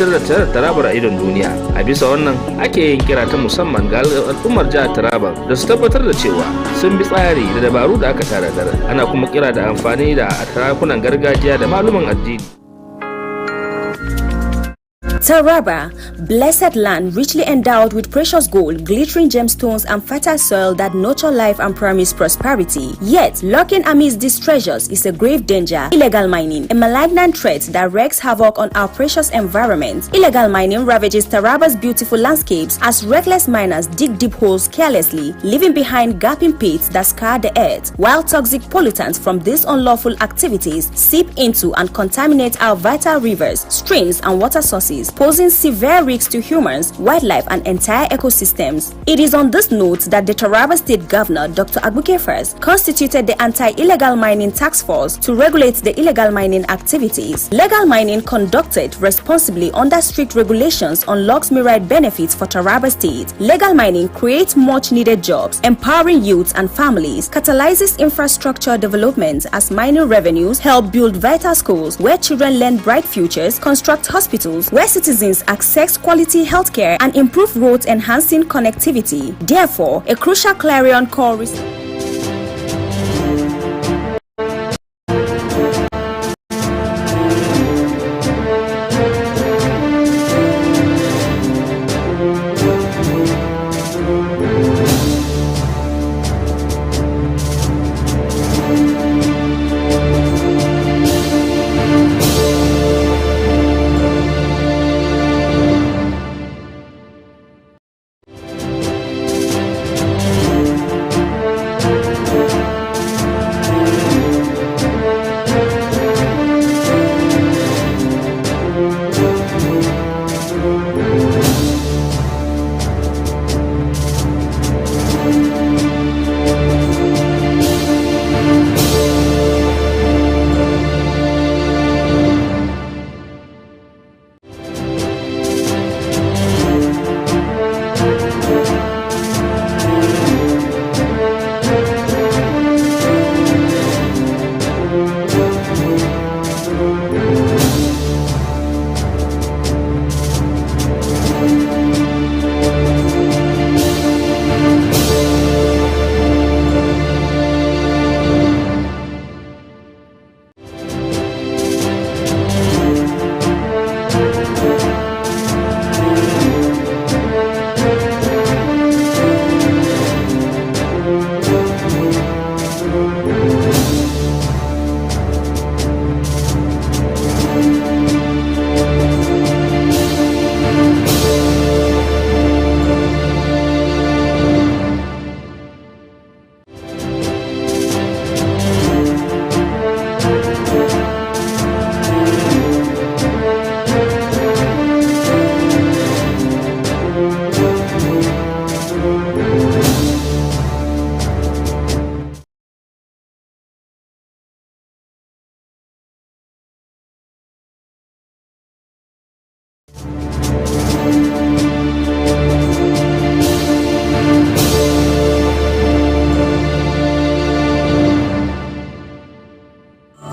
tabbatar da Tarabar a idon duniya. A bisa wannan ake yin kira ta musamman ga al'ummar jihar Taraba da su tabbatar da cewa sun bi tsari da dabaru da aka tanadar. Ana kuma kira da amfani da sarakunan gargajiya da maluman addini. Taraba, blessed land richly endowed with precious gold, glittering gemstones and fertile soil that nurture life and promise prosperity. Yet, lurking amidst these treasures is a grave danger: illegal mining, a malignant threat that wreaks havoc on our precious environment. Illegal mining ravages Taraba's beautiful landscapes as reckless miners dig deep holes carelessly, leaving behind gaping pits that scar the earth, while toxic pollutants from these unlawful activities seep into and contaminate our vital rivers, streams and water sources, posing severe risks to humans, wildlife and entire ecosystems. It is on this note that the Taraba State Governor, Dr. Agbuke First, constituted the Anti-Illegal Mining Task Force to regulate the illegal mining activities. Legal mining conducted responsibly under strict regulations unlocks myriad benefits for Taraba State. Legal mining creates much needed jobs, empowering youths and families, catalyzes infrastructure development as mining revenues help build vital schools where children learn bright futures, construct hospitals where citizens access quality healthcare, and improve roads, enhancing connectivity. Therefore, a crucial clarion call is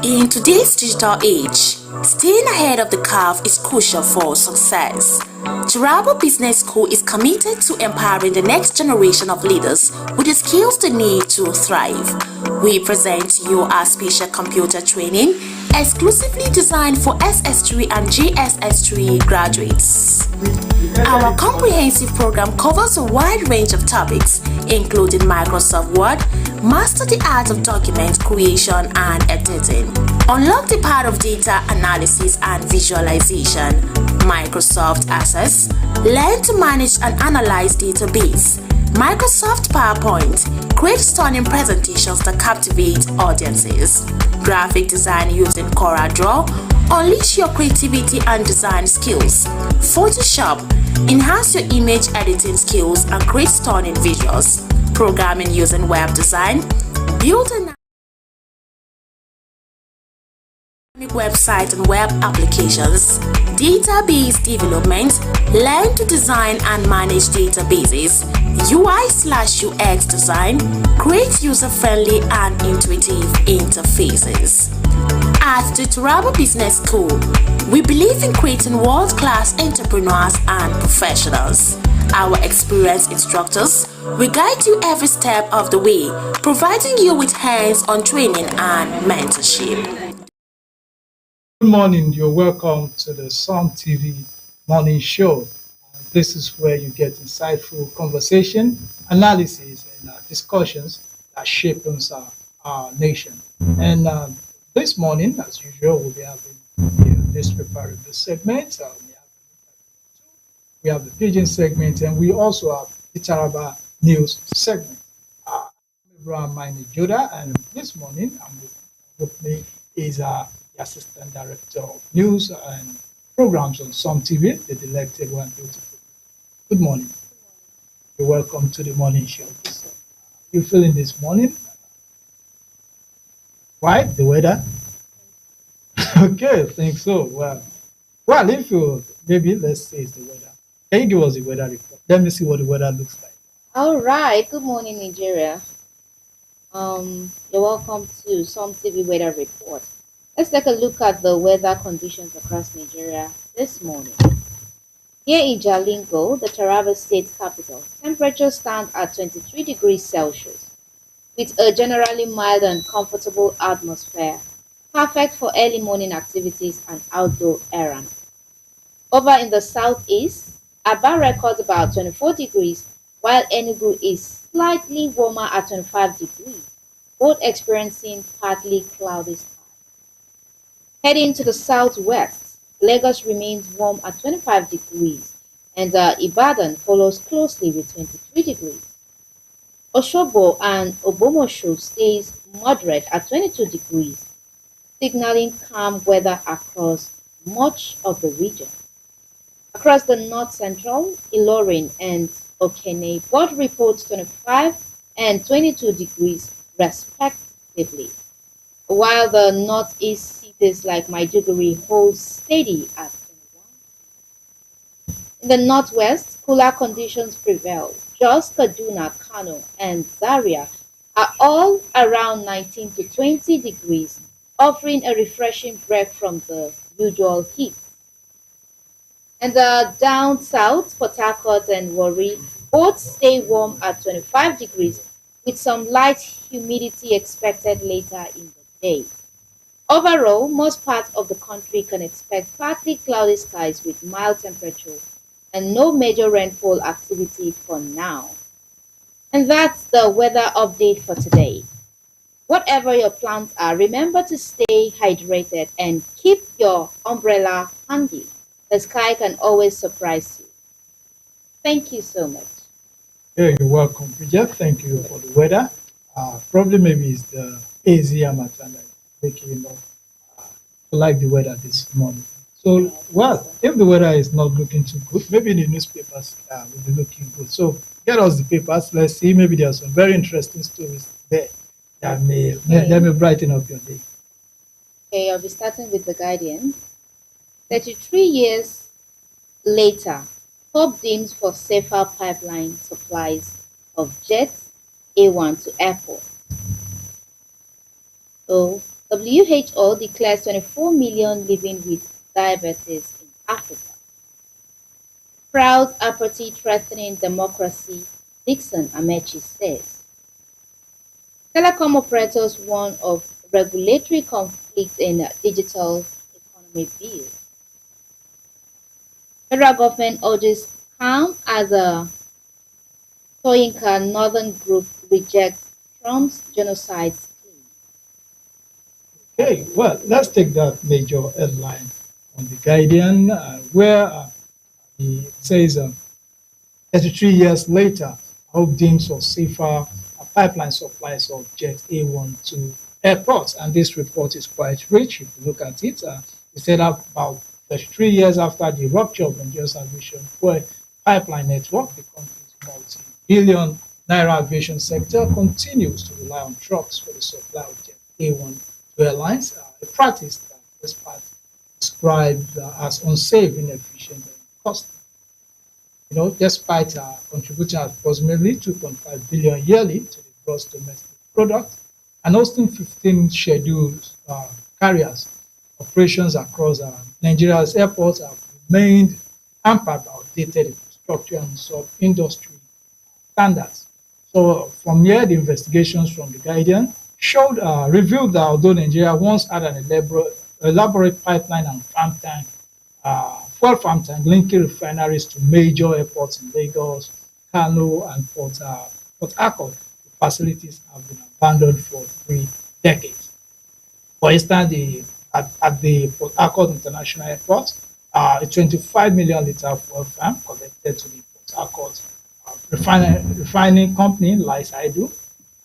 In today's digital age, staying ahead of the curve is crucial for success. Taraba Business School is committed to empowering the next generation of leaders with the skills they need to thrive. We present to you our special computer training exclusively designed for SS3 and JSS3 graduates. Our comprehensive program covers a wide range of topics, including Microsoft Word, master the art of document creation and editing, unlock the power of data analysis and visualization, Microsoft Access, learn to manage and analyze database, Microsoft PowerPoint, create stunning presentations that captivate audiences, graphic design using CorelDRAW, unleash your creativity and design skills, Photoshop, enhance your image editing skills and create stunning visuals, programming using web design, build an website and web applications, database development, learn to design and manage databases, UI/UX design, create user-friendly and intuitive interfaces. At the Taraba Business School, we believe in creating world-class entrepreneurs and professionals. Our experienced instructors will guide you every step of the way, providing you with hands-on training and mentorship. Good morning. You're welcome to the Sun TV Morning Show. This is where you get insightful conversation, analysis, and discussions that shape our nation. And this morning, as usual, we'll be having this preparing this segment. We have the Pigeon segment, and we also have the Taraba News segment. I'm Abraham Maini Joda, and this morning, with me is the Assistant Director of News and Programs on Sun TV, the elected one, beautiful. Good morning. You're welcome to the morning show. You feeling this morning? Why? The weather? Okay, I think so. Well, if you maybe let's say it's the weather. Can you give us the weather report? Let me see what the weather looks like. All right. Good morning, Nigeria. You're welcome to Sun TV Weather Report. Let's take a look at the weather conditions across Nigeria this morning. Here in Jalingo, the Taraba State capital, temperatures stand at 23 degrees Celsius, with a generally mild and comfortable atmosphere, perfect for early morning activities and outdoor errands. Over in the southeast, Aba records about 24 degrees, while Enugu is slightly warmer at 25 degrees, both experiencing partly cloudy skies. Heading to the southwest, Lagos remains warm at 25 degrees, and Ibadan follows closely with 23 degrees. Oshobo and Obomosho stays moderate at 22 degrees, signaling calm weather across much of the region. Across the north central, Ilorin and Okene both report 25 and 22 degrees respectively, while the northeast cities like Maiduguri hold steady at 21. In the northwest, cooler conditions prevail. Jos, Kaduna, Kano, and Zaria are all around 19 to 20 degrees, offering a refreshing break from the usual heat. And down south, Port Harcourt and Warri both stay warm at 25 degrees, with some light humidity expected later in the day. Overall, most parts of the country can expect partly cloudy skies with mild temperatures and no major rainfall activity for now. And that's the weather update for today. Whatever your plans are, remember to stay hydrated and keep your umbrella handy. The sky can always surprise you. Thank you so much. Yeah, you're welcome, Bridget. Thank you for the weather. Probably maybe it's the AZ Amatan that making you like the weather this morning. So, well, if the weather is not looking too good, maybe the newspapers will be looking good. So, get us the papers. Let's see. Maybe there are some very interesting stories there that may brighten up your day. Okay, I'll be starting with The Guardian. 33 years later, Hope deems for safer pipeline supplies of Jet A1 to airport. So, WHO declares 24 million living with diabetes in Africa. Proud apathy threatening democracy, Dixon Amechi says. Telecom operators warn of regulatory conflict in digital economy bill. Federal government urges calm as a Soyinka Northern Group rejects Trump's genocide scheme. Okay, well, let's take that major headline on The Guardian, where it says 33 years later, Hope deems for safer pipeline supplies of Jet A1 to airports. And this report is quite rich if you look at it. It said about 33 years after the rupture of Nigeria's aviation fuel pipeline network, the country's multi-billion naira aviation sector continues to rely on trucks for the supply of Jet A1 to airlines, a practice that this part described as unsafe, inefficient, and costly. Despite contributing approximately 2.5 billion yearly to the gross domestic product and hosting 15 scheduled carriers operations across Nigeria's airports have remained hampered by outdated infrastructure and sub-industry standards. So from here, the investigations from the Guardian revealed that although Nigeria once had an elaborate pipeline and fuel farm tank linking refineries to major airports in Lagos, Kano, and Port Harcourt, the facilities have been abandoned for 3 decades. For instance, at the Port Harcourt International Airport, a 25 million liter fuel farm connected to the Port Harcourt refining company, Lice Hydro.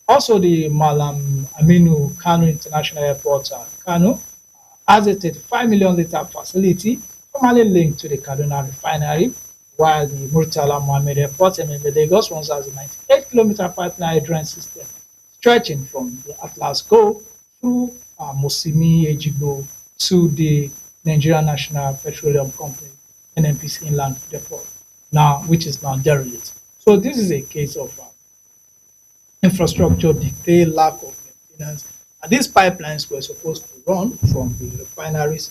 Also, the Malam Aminu Kano International Airport, Kano, has a 35 million liter facility formerly linked to the Kaduna refinery, while the Murtala Mohammed Airport in Lagos once has a 98-kilometer pipeline hydrant system stretching from the Atlas Go through Mosimi Ejigo to the Nigerian National Petroleum Company, NNPC Inland Depot, which is now derelict. So this is a case of infrastructure decay, lack of maintenance. And these pipelines were supposed to run from the refineries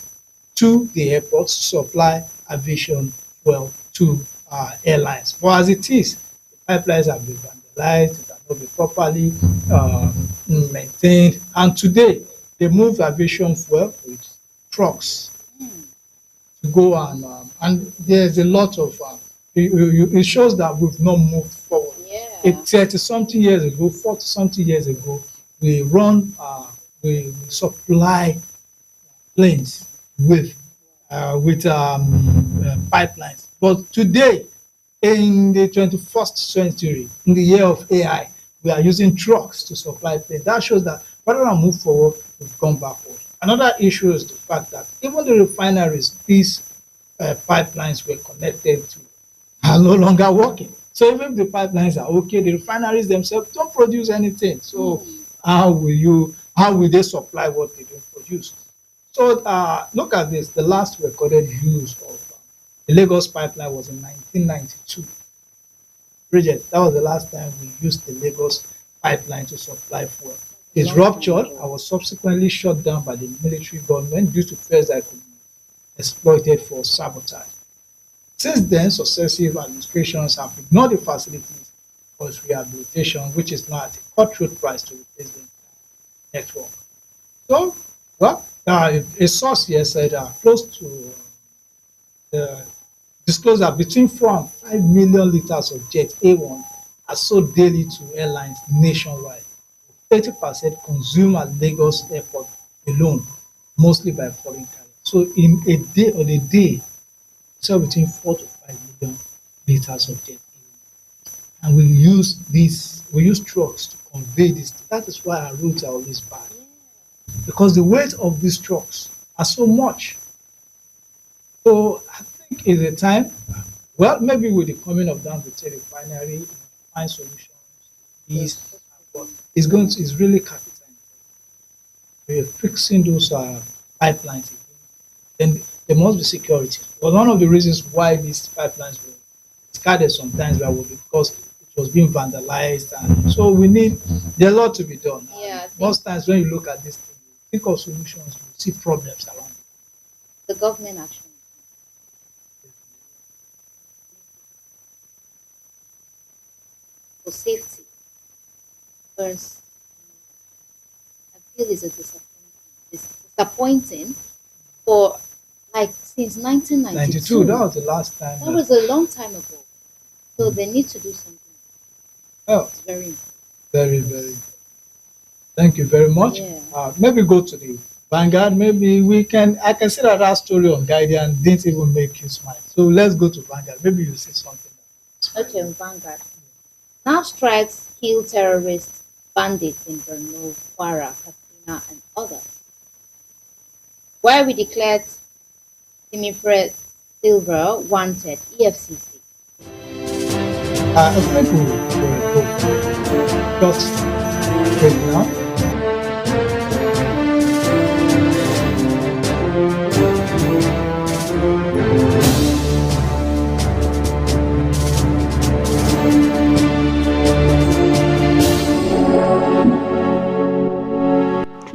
to the airports to supply aviation fuel to airlines. But as it is, the pipelines have been vandalized, they cannot be properly maintained. And today, they move aviation fuel with trucks to go and there's a lot of, it shows that we've not moved forward. Yeah. 30-something years ago, 40-something years ago, we supply planes with pipelines. But today, in the 21st century, in the year of AI, we are using trucks to supply planes. That shows that rather than move forward, we've gone backward. Another issue is the fact that even the refineries these pipelines were connected to are no longer working. So even if the pipelines are okay, the refineries themselves don't produce anything. So how will they supply what they don't produce? So look at this. The last recorded use of the Lagos pipeline was in 1992. Bridget, that was the last time we used the Lagos pipeline to supply fuel. It ruptured and was subsequently shut down by the military government due to fears that it could be exploited for sabotage. Since then, successive administrations have ignored the facilities for its rehabilitation, which is now at a cutthroat price to replace the network. So, well, a source here said close to disclosed that between 4 and 5 million liters of Jet A1 are sold daily to airlines nationwide. 30% consumed at Lagos Airport alone, mostly by foreign carriers. So in a day, sell between 4 to 5 million liters of Jet A1. And we use trucks to convey this. That is why our roads are always bad. Because the weight of these trucks are so much. So I think it's a time, well, maybe with the coming of Dangote refinery, find solutions. But it's really capital intensive. We're fixing those pipelines again. Then there must be security. But one of the reasons why these pipelines were discarded sometimes was because it was being vandalized, and so there's a lot to be done. Yeah, Most times when you look at this thing, you think of solutions, you see problems around it. the government action. For safety. First, I feel it's disappointing for like since 1992. 92, that was the last time. That was a long time ago. So they need to do something. Oh, It's very important. very, very. Thank you very much. Yeah. Maybe go to the Vanguard. Maybe I can see that story on Guardian didn't even make you smile. So let's go to Vanguard. Maybe you see something. Okay, Vanguard. Now strikes kill terrorists, bandits in Borno, Kwara, Katsina, and others. Why we declared Timifred Silver wanted EFCC. I think we'll just wait now.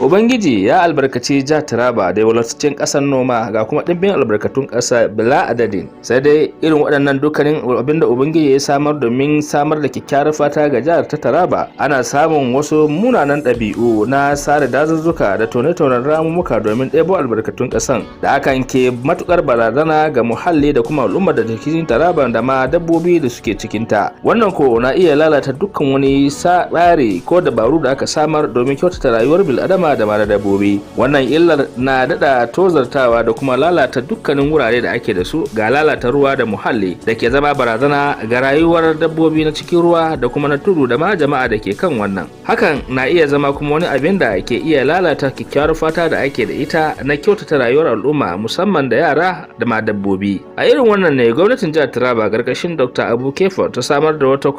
Ubangiji ya albarkaci jihar Taraba da walwaltaccen ƙasar noma ga kuma ɗimbin albarkatun ƙasa bila adadin. Sai dai irin waɗannan dukkanin abinda Ubangiji ya samar domin samar da kyakkyawar fata ga jihar ta Taraba, ana samun wasu munanan ɗabi'u na sare dazuzzuka da tone-tonen ramumuka domin ɗebo albarkatun ƙasan da hakan ke matukar barazana ga muhalli da kuma al'ummar da cikin Taraba da ma dabbobi da suke cikinta. Wannan ko na iya lalata dukkan wani tsari ko dabaru da aka samar domin kyautata rayuwar bil'adama da mara dabbobi. Wannan illar na dada tozartawa da kuma lalata dukkanin wurare da ake da su, ga lalata ruwa da muhalli da ke zama barazana ga rayuwar dabbobi na cikin ruwa da kuma na tudu da ma jama'a da ke kan wannan. Hakan na iya zama kuma wani abin da ke iya lalata kyakkyawar fata da ake da ita na kyautata rayuwar al'umma musamman da yara da ma dabbobi. A irin wannan ne gwamnatin jihar Taraba gargashin Dr. Abu Kefo ta samar da wata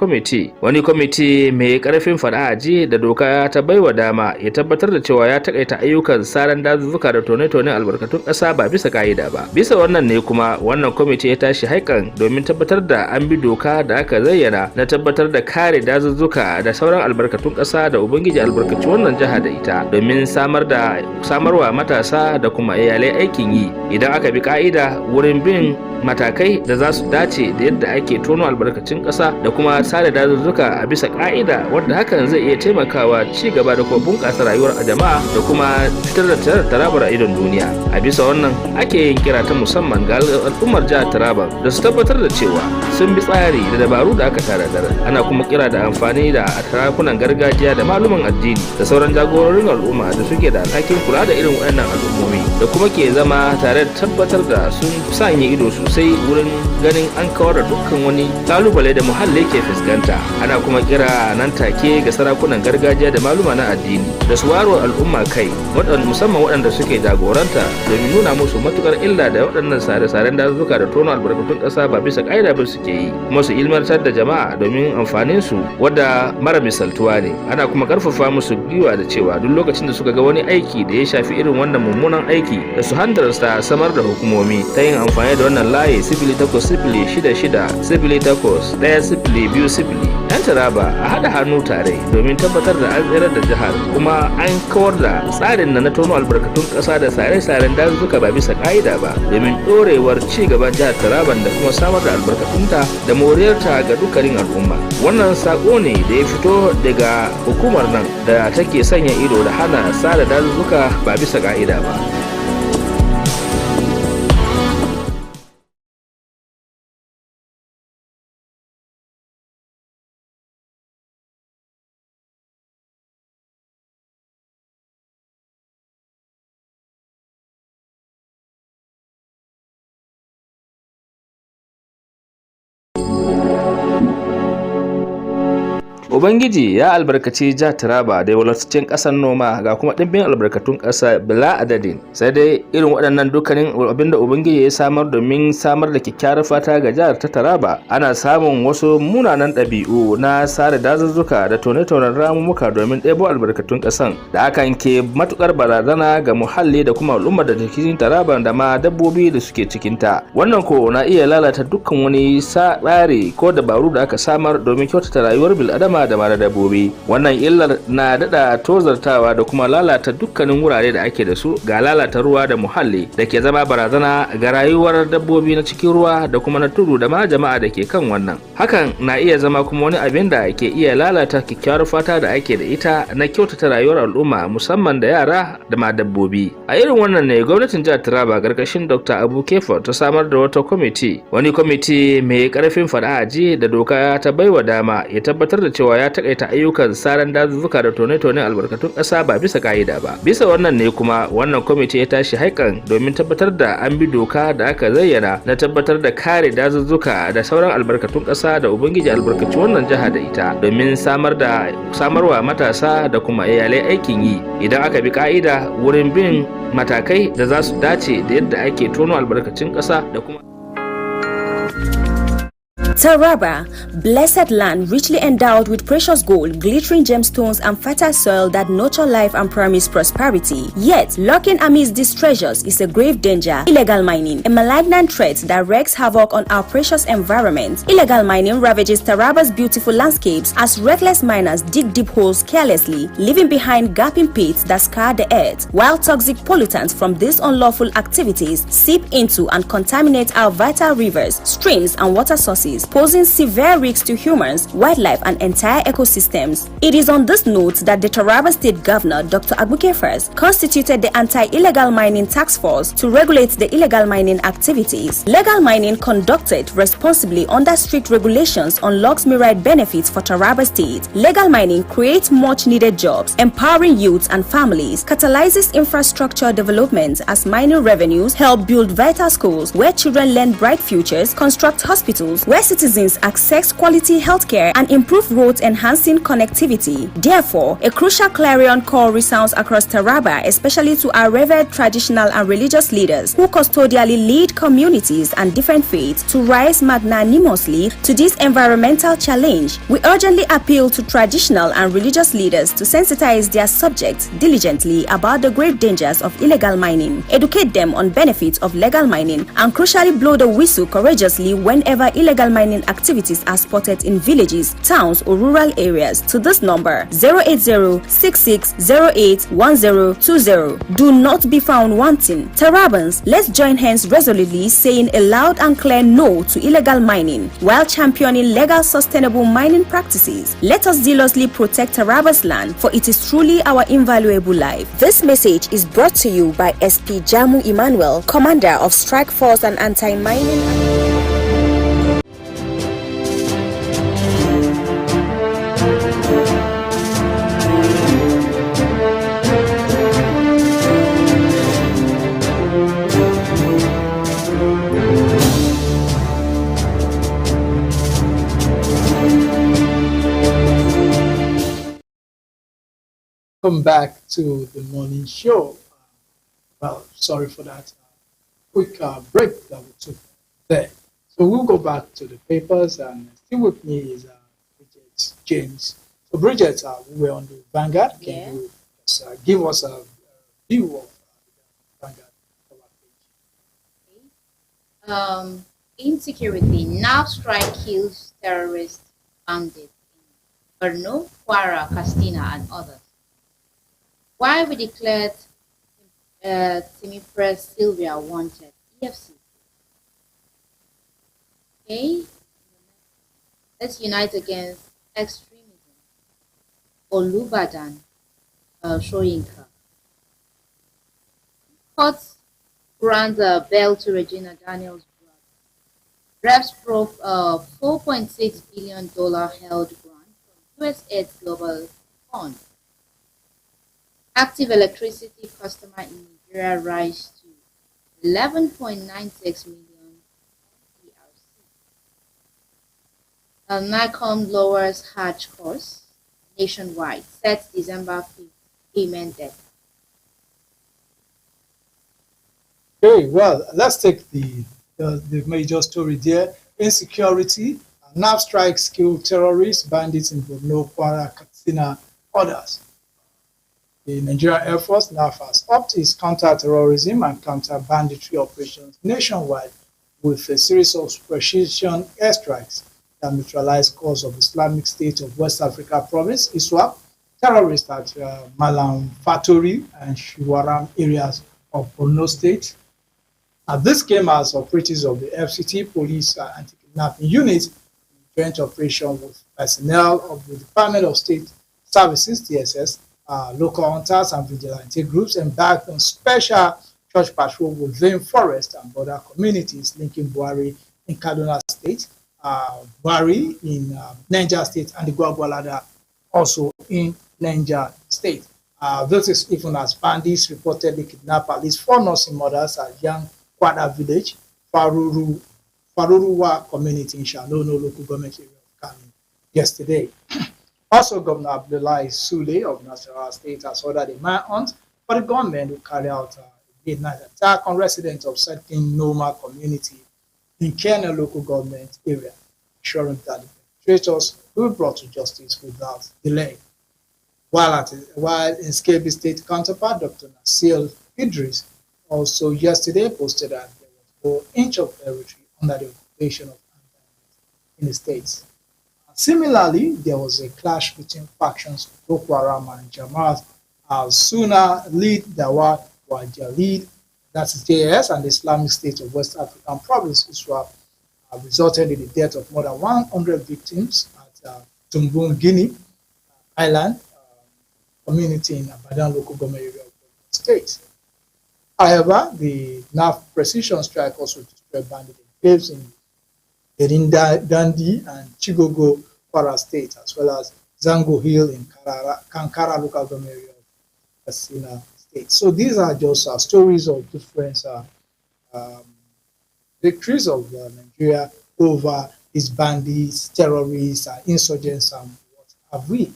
wani kwamiti mai karfin fada aji da doka ta baiwa dama ya tabbatar da cewa ya takaita ayyukan saran dazuzzuka da tone-tone albarkatun ƙasa ba bisa ka'ida ba. Bisa wannan ne kuma wannan kwamiti ya tashi haikan domin tabbatar da an bi doka da aka zayyana na tabbatar da kare dazuzzuka da sauran albarkatun ƙasa da ubangiji albarkaci wannan jiha da ita domin samarwa matasa da kuma iyalai aikin yi. Idan aka bi ka'ida wurin bin matakai da za su dace da yadda ake tono albarkacin ƙasa da kuma sare dazuzzuka a bisa ka'ida, wanda hakan zai iya taimakawa ci gaba da kuma bunƙasa rayuwar jama'a da kuma fitar da Tarabar a idon duniya. A bisa wannan ake yin kira ta musamman ga al'ummar jihar Taraba da su tabbatar da cewa sun bi tsari da dabaru da aka tanadar. Ana kuma kira da amfani da sarakunan gargajiya da maluman addini da sauran jagororin al'umma da suke da alhakin kula da irin waɗannan al'ummomi da kuma ke zama tare da tabbatar da sun sanya ido sosai wurin ganin an kawar da dukkan wani kalubale da muhalli ke fuskanta. Ana kuma kira nan take ga sarakunan gargajiya da maluma na addini da su waro al'umma kai, musamman waɗanda suke jagoranta, domin nuna musu matukar illa da waɗannan sare-saren dazuzzuka da tono albarkatun ƙasa ba bisa ƙa'ida ba suke yi, kuma su ilmantar da jama'a domin amfanin su wadda mara misaltuwa ne. Ana kuma karfafa musu gwiwa da cewa duk lokacin da suka ga wani aiki da ya shafi irin wannan mummunan aiki da su hanzarta samar da hukumomi ta yin amfani da wannan layi 0806681020. 'Yan Taraba a haɗa hannu tare domin tabbatar da an tsirar da jihar kuma an kawar da tsarin na tono albarkatun ƙasa da sare-saren dazuzzuka ba bisa ƙa'ida ba, domin ɗorewar ci gaban jihar Taraban da kuma samar da albarkatunta da moriyarta ga dukkanin al'umma. Wannan sako ne da ya fito daga hukumar nan da take sanya ido da hana sare dazuzzuka ba bisa ƙa'ida ba. Ubangiji ya albarkaci jihar Taraba da walwaltaccen ƙasar noma ga kuma ɗimbin albarkatun ƙasa bila adadin. Sai dai irin waɗannan dukkanin abinda Ubangiji ya samar domin samar da kyakkyawar fata ga jihar ta Taraba, ana samun wasu munanan ɗabi'u na sare dazuzzuka da tone-tonen ramumuka domin ɗebo albarkatun ƙasan da hakan ke matukar barazana ga muhalli da kuma al'ummar da cikin Taraba da ma dabbobi da suke cikinta. Wannan ko na iya lalata dukkan wani tsari ko dabaru da aka samar domin kyautata rayuwar bil'adama da mara dabbobi. Wannan illar na dada tozartawa da kuma lalata dukkanin wurare da ake da su, ga lalata ruwa da muhalli da ke zama barazana ga rayuwar dabbobi na cikin ruwa da kuma na tudu da ma jama'a da ke kan wannan. Hakan na iya zama kuma wani abin da ke iya lalata kyakkyawar fata da ake da ita na kyautata rayuwar al'umma musamman da yara da ma dabbobi. A irin wannan ne gwamnatin jihar Taraba gargashin Dr. Abu Kefo ta samar da wata wani kwamiti mai karfin fada aji da doka ta baiwa dama ya tabbatar da cewa ya takaita ayyukan saran dazuzzuka da tone-tone albarkatun ƙasa ba bisa ka'ida ba. Bisa wannan ne kuma wannan kwamiti ya tashi haikan domin tabbatar da an bi doka da aka zayyana na tabbatar da kare dazuzzuka da sauran albarkatun ƙasa da ubangiji albarkaci wannan jiha da ita, domin samarwa matasa da kuma iyalai aikin yi. Idan aka bi ka'ida wurin bin matakai da za su dace da yadda ake tono albarkacin ƙasa da kuma Taraba, blessed land richly endowed with precious gold, glittering gemstones and fertile soil that nurture life and promise prosperity. Yet, lurking amidst these treasures is a grave danger: illegal mining, a malignant threat that wreaks havoc on our precious environment. Illegal mining ravages Taraba's beautiful landscapes as reckless miners dig deep holes carelessly, leaving behind gaping pits that scar the earth, while toxic pollutants from these unlawful activities seep into and contaminate our vital rivers, streams and water sources, posing severe risks to humans, wildlife and entire ecosystems. It is on this note that the Taraba State Governor, Dr. Abuke First, constituted the Anti-Illegal Mining Task Force to regulate the illegal mining activities. Legal mining conducted responsibly under strict regulations unlocks myriad benefits for Taraba State. Legal mining creates much needed jobs, empowering youths and families, catalyzes infrastructure development as mining revenues help build vital schools where children learn bright futures, construct hospitals where citizens access quality healthcare, and improve roads enhancing connectivity. Therefore, a crucial clarion call resounds across Taraba, especially to our revered traditional and religious leaders who custodially lead communities and different faiths to rise magnanimously to this environmental challenge. We urgently appeal to traditional and religious leaders to sensitize their subjects diligently about the grave dangers of illegal mining, educate them on benefits of legal mining, and crucially blow the whistle courageously whenever illegal mining activities are spotted in villages, towns, or rural areas to this number 080-6608-1020. Do not be found wanting. Tarabans, let's join hands resolutely saying a loud and clear no to illegal mining while championing legal sustainable mining practices. Let us zealously protect Taraba's land, for it is truly our invaluable life. This message is brought to you by SP Jamu Emmanuel, Commander of Strike Force and Anti-Mining. Welcome back to the morning show. Well, sorry for that quick break that we took there. So we'll go back to the papers, and still with me is Bridget James. So Bridget, we were on the Vanguard. Can you just, give us a view of Vanguard cover page? Insecurity. Now strike kills terrorist bandits in Borno, Kwara, Katsina, and others. Why we declared Timipres Sylvia wanted EFCC. Okay, let's unite against extremism. Olubadan, Shoyinka. Courts grant a bail to Regina Daniels' brother. Reps probe $4.6 billion held grant from USAID Global Fund. Active electricity customer in Nigeria rise to 11.96 million ERC. NICOM lowers Hajj costs nationwide, sets December 5th payment deadline. Okay, well, let's take the major story there. Insecurity. NAV strikes kill terrorists, bandits in Borno, Kwara, Katsina, others. The Nigerian Air Force now has upped its counter-terrorism and counter-banditry operations nationwide with a series of precision airstrikes that neutralized cause of Islamic State of West Africa province, ISWAP, terrorists at Malam Fatori and Shiwaram areas of Borno State. This came as operatives of the FCT Police Anti-Kidnapping Unit, joint operation with personnel of the Department of State Services, TSS, local hunters and vigilante groups embarked on special church patrol within forest and border communities linking Buhari in Kaduna State, Buhari in Niger State, and the Gwagwalada also in Niger State. This is even as bandits reportedly kidnapped at least 4 nursing mothers at Young Kwada village, Faruruwa community in Shanono local government area of Kano yesterday. Also, Governor Abdullahi Sule of Nasarawa State has ordered a manhunt for the government to carry out a midnight attack on residents of certain Noma community in Kenya local government area. assuring that the perpetrators will be brought to justice without delay. While in Kebbi State counterpart, Dr. Nasir Idris also yesterday posted that there was no inch of territory under the occupation of in the states. Similarly, there was a clash between factions Boko Haram and Jamaat al-Sunnah lead Dawah Wajalid, that is JS, and the Islamic State of West African Province, Iswap, resulted in the death of more than 100 victims at Tumbun, Guinea Island community in Abadan local government area of the state. However, the NAF precision strike also destroyed bandit enclaves in Erinda, Dandi, and Chigogo, Kwara State, as well as Zango Hill in Kankara local government area of Katsina State. So these are just stories of different um, victories of Nigeria over these bandits, terrorists, insurgents, and what have we. And you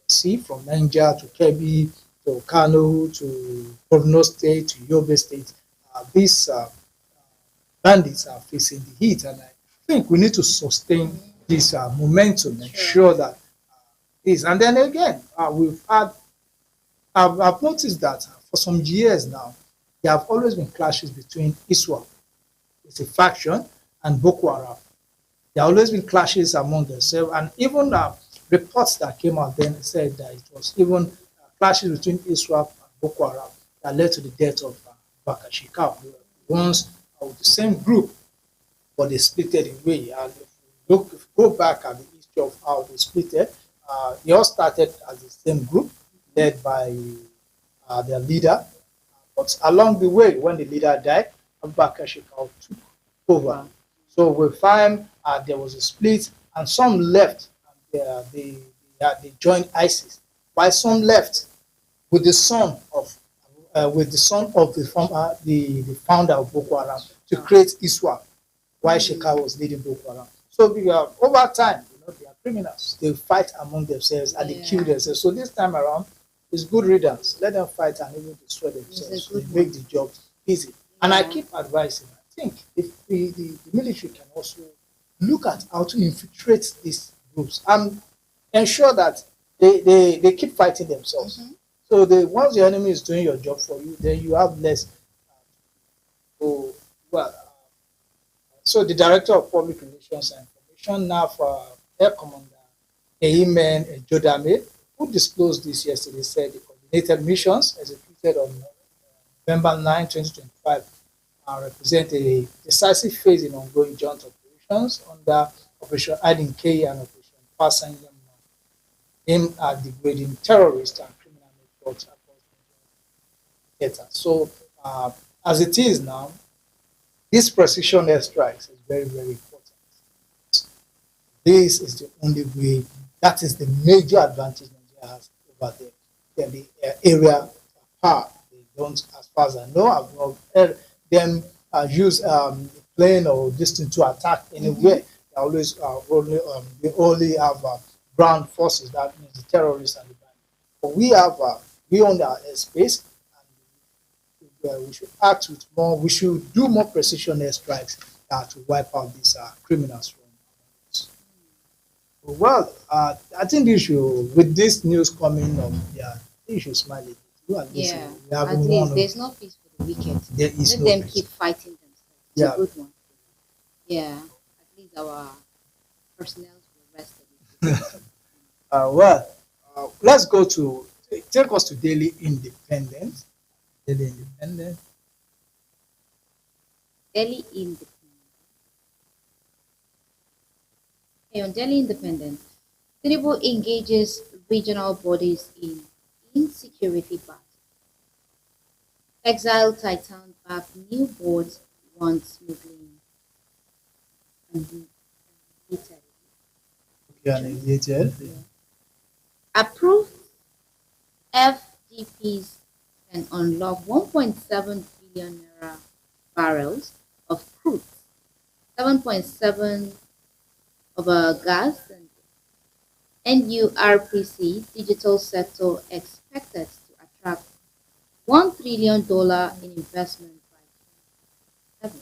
can see from Niger to Kebbi to Kano to Borno State to Yobe State, these bandits are facing the heat, and I think we need to sustain this momentum, ensure that this. And then again, I've noticed that for some years now, there have always been clashes between ISWAP, it's a faction, and Boko Haram. There have always been clashes among themselves, and even reports that came out then said that it was even clashes between ISWAP and Boko Haram that led to the death of Bakar Shekau. They were once with the same group, but they split in way. And if you go back at the history of how they split, they all started as the same group, led by their leader. But along the way, when the leader died, Abubakar Shekau took over. So we find there was a split, and some left. And they joined ISIS, while some left with the son of the founder of Boko Haram to create ISWAP, while Shekau was leading Boko Haram. So over time, they are criminals. They fight among themselves and they kill themselves. So this time around, it's good riddance. Let them fight and even destroy themselves. So they make the job easy. And I keep advising. I think if the military can also look at how to infiltrate these groups and ensure that they keep fighting themselves. So once the enemy is doing your job for you, then you have less. So the Director of Public Relations and Information, now for Air Commander Amen Jodame, who disclosed this yesterday, said the coordinated missions executed on November 9, 2025 represent a decisive phase in ongoing joint operations under Operation Aidin K and Operation Passenger, aimed at degrading terrorists and criminal networks across Nigeria. So, as it is now, this precision airstrikes is very, very important. This is the only way. That is the major advantage Nigeria has over them. Then the area power. They don't, as far as I know, I've not heard them use plane or distance to attack anywhere. They always they only have ground forces. That means the terrorists and the bandits. But we own our airspace, and we should act with more. We should do more precision airstrikes to wipe out these criminals from us. Well, I think you should, with this news coming up, you should smile a bit. At least there's no peace for the wicked. There is Let them keep fighting themselves. It's a good one. Yeah, at least our personnel will rest a bit. Let's go to take us to Daily Independent. Daily Independent. Daily Independent. Okay, on Daily Independent, Tinubu engages regional bodies in insecurity battle. Exile Titan back new boards want smuggling and approved FDPs can unlock 1.7 billion naira barrels of crude, 7.7 of gas, and NURPC digital sector expected to attract $1 trillion in investment by 2027.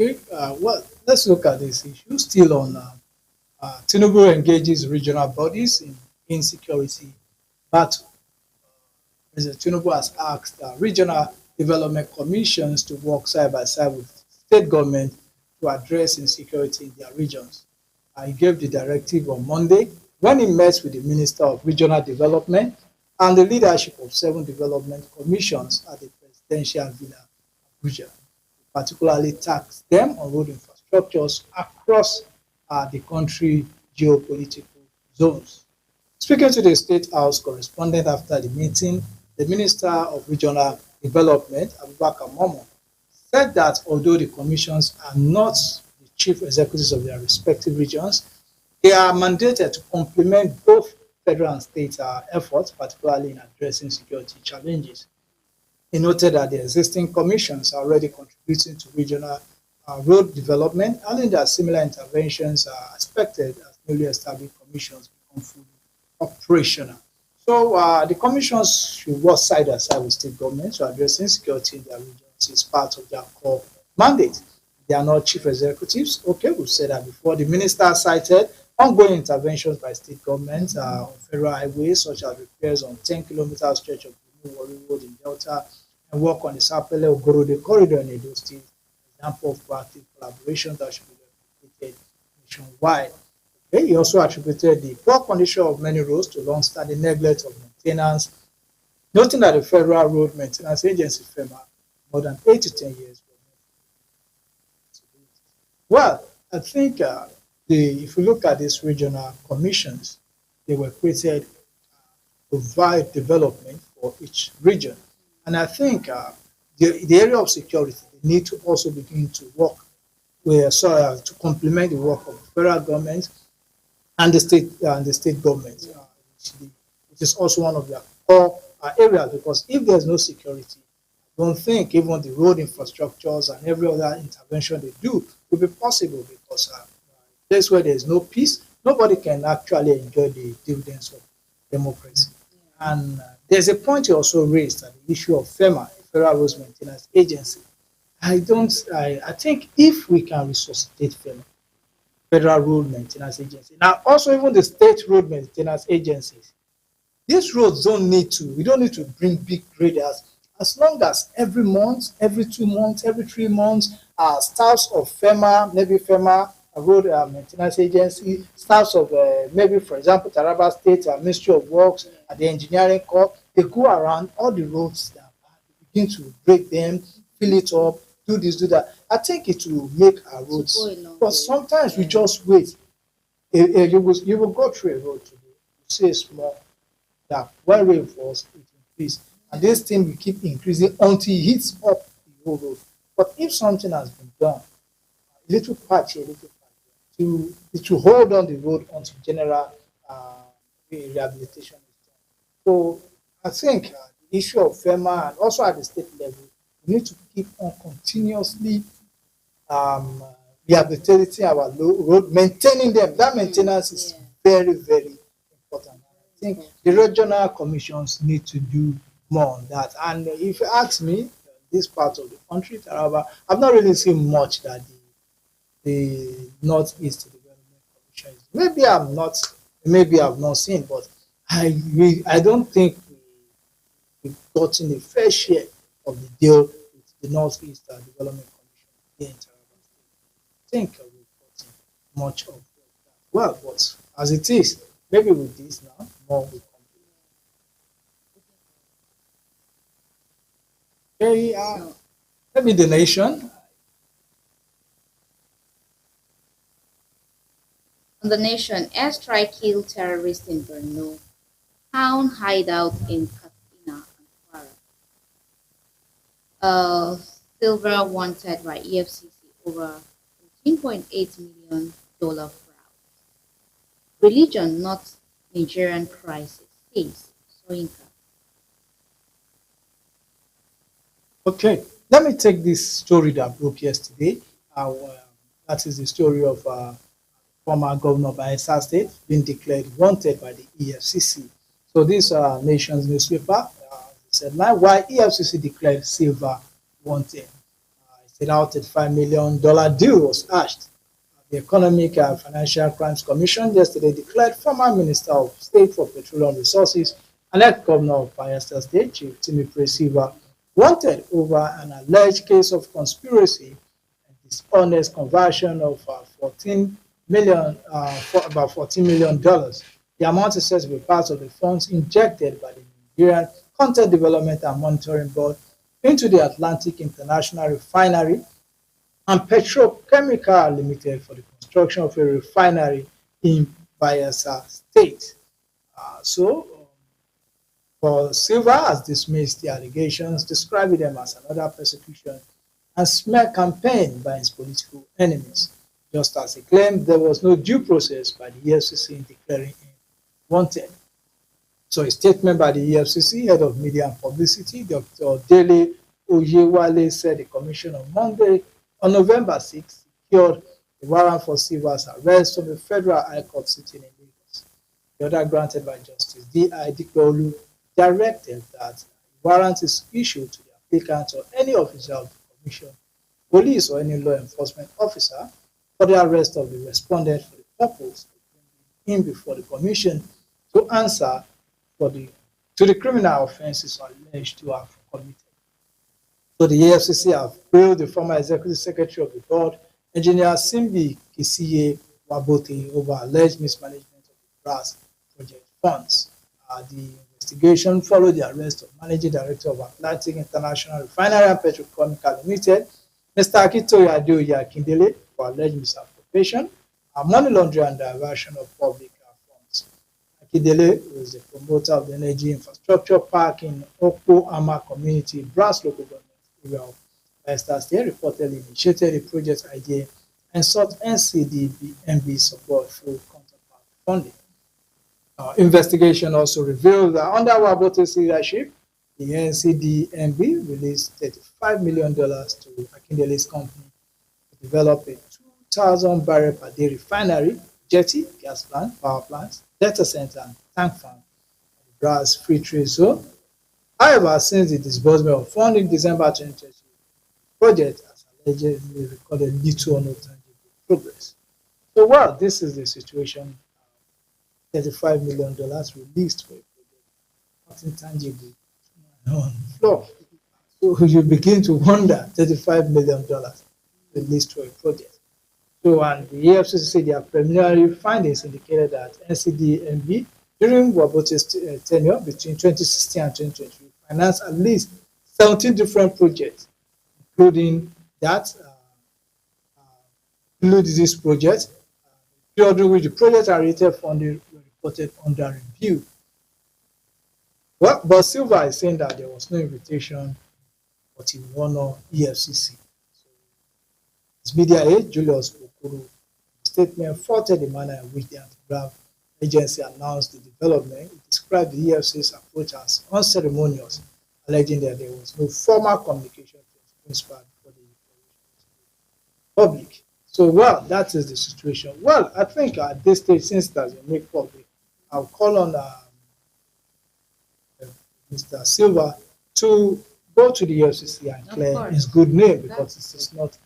Okay, well, let's look at this issue. Still on Tinubu engages regional bodies in insecurity battle. President Tinubu has asked regional development commissions to work side by side with state government to address insecurity in their regions. He gave the directive on Monday when he met with the Minister of Regional Development and the leadership of 7 development commissions at the Presidential Villa, Abuja, particularly taxed them on road infrastructures across the country geopolitical zones. Speaking to the State House correspondent after the meeting, the Minister of Regional Development, Abubakar Momo, said that although the commissions are not the chief executives of their respective regions, they are mandated to complement both federal and state efforts, particularly in addressing security challenges. He noted that the existing commissions are already contributing to regional road development, and that similar interventions are expected as newly established commissions become fully operational. So the commissions should work side by side with state governments to address insecurity in their regions. It's part of their core mandate. They are not chief executives. Okay, we've said that before. The minister cited ongoing interventions by state governments on federal highways, such as repairs on 10-kilometer stretch of the New Warri Road in Delta and work on the Sapele Ogorode corridor in Edo State. Example of proactive collaboration that should be replicated nationwide. Okay, he also attributed the poor condition of many roads to long-standing neglect of maintenance, noting that the Federal Road Maintenance Agency, FEMA, more than 8 to 10 years. Well, I think if you look at these regional commissions, they were created to provide development for each region. And I think the area of security, they need to also begin to work to complement the work of the federal government and the state government, which is also one of their core areas. Because if there's no security, I don't think even the road infrastructures and every other intervention they do will be possible. Because place where there's no peace, nobody can actually enjoy the dividends of democracy. And there's a point you also raised at the issue of FEMA, Federal Roads Maintenance Agency. I think if we can resuscitate FEMA, Federal Road Maintenance Agency, now also even the state road maintenance agencies, these roads we don't need to bring big graders. As long as every month, every 2 months, every 3 months, staffs of FEMA, maybe FEMA, Road Maintenance Agency, staffs of maybe, for example, Taraba State Ministry of Works, the Engineering Corps, they go around all the roads that begin to break them, fill it up, do this, do that. I think it will make our roads. But sometimes we just wait. You will go through a road today, you see a small gap. When rain falls, it increases. And this thing will keep increasing until it hits up the whole road. But if something has been done, a little patch here, a little patch here, it will hold on the road until general rehabilitation is done. So I think the issue of FEMA and also at the state level, we need to keep on continuously rehabilitating our road, maintaining them. That maintenance is very, very important. I think the regional commissions need to do more on that. And if you ask me, this part of the country, Taraba, I've not really seen much that the Northeast Development Commission is. Maybe I've not seen, but I don't think we've gotten a fair share of the deal with the Northeast Development Commission here in Taraba State. I think we've gotten much of that. Well, but as it is, maybe with this now, more will come. Okay, maybe the nation. On the nation, airstrike killed terrorists in Borno, town hideout in Katsina and Kwara. Silver wanted by EFCC over $14.8 million fraud. Religion, not Nigerian crisis, says Soyinka. Okay, let me take this story that broke yesterday. That is the story of former governor of Bayelsa State being declared wanted by the EFCC. So this nation's newspaper said, "Now, why EFCC declared Silva wanted?" It Now $35 million deal was hashed. The Economic and Financial Crimes Commission yesterday declared former Minister of State for Petroleum Resources and ex-governor of Bayelsa State, Chief Timothy Silva, wanted over an alleged case of conspiracy and dishonest conversion of for about $14 million. The amount is said to be part of the funds injected by the Nigerian Content Development and Monitoring Board into the Atlantic International Refinery and Petrochemical Limited for the construction of a refinery in Bayelsa State. For Silva has dismissed the allegations, describing them as another persecution and smear campaign by his political enemies, just as he claimed there was no due process by the EFCC in declaring him wanted. So a statement by the EFCC head of media and publicity, Dr. Dele Oyewale, said the commission on November 6 secured a warrant for Silva's arrest from the Federal High Court sitting in Lagos. The order granted by Justice D.I. Dikpeolu directed that a warrant is issued to the applicant or any officer of the commission, police or any law enforcement officer for the arrest of the respondent for the purpose of bringing him before the commission to answer to the criminal offences alleged to have committed. So the EFCC have grilled the former executive secretary of the board, Engineer Simbi Kisiye Wabote, over alleged mismanagement of the BRAS project funds. The investigation followed the arrest of Managing Director of Atlantic International Refinery and Petrochemical Limited, Mr. Akitoye Adeoye Akindele, for alleged misappropriation, money laundering and diversion of public funds. Akindele, who is the promoter of the energy infrastructure park in Oko Ama community, BRAS local government area of Bayelsa State, reportedly initiated the project idea and sought NCDMB support through counterpart funding. Investigation also revealed that under Wabote's leadership, the NCDMB released $35 million to Akindele's company to develop a 2,000 barrel per day refinery, jetty, gas plant, power plant, data center, and tank farm at the BRAS Free Trade Zone. However, since the disbursement of funding in December 2020, the project has allegedly recorded little or no tangible progress. So, well, this is the situation. $35 million released for a project, nothing tangible on the floor. So you begin to wonder, $35 million released for a project. So, and the EFCC said their preliminary findings indicated that NCDMB, during Wabote's tenure between 2016 and 2020, financed at least 17 different projects, including that, this project, during which the projects are rated funding were reported under review. Well, but Silva is saying that there was no invitation, but he will honor EFCC. So his media aide, Julius Okoro, statement faulted the manner in which the anti-graft agency announced the development. It described the EFCC's approach as unceremonious, alleging that there was no formal communication to its principal before the public. So, well, that is the situation. Well, I think at this stage, since it has been made public, I'll call on Mr. Silva to go to the EFCC and clear his good name, because it is not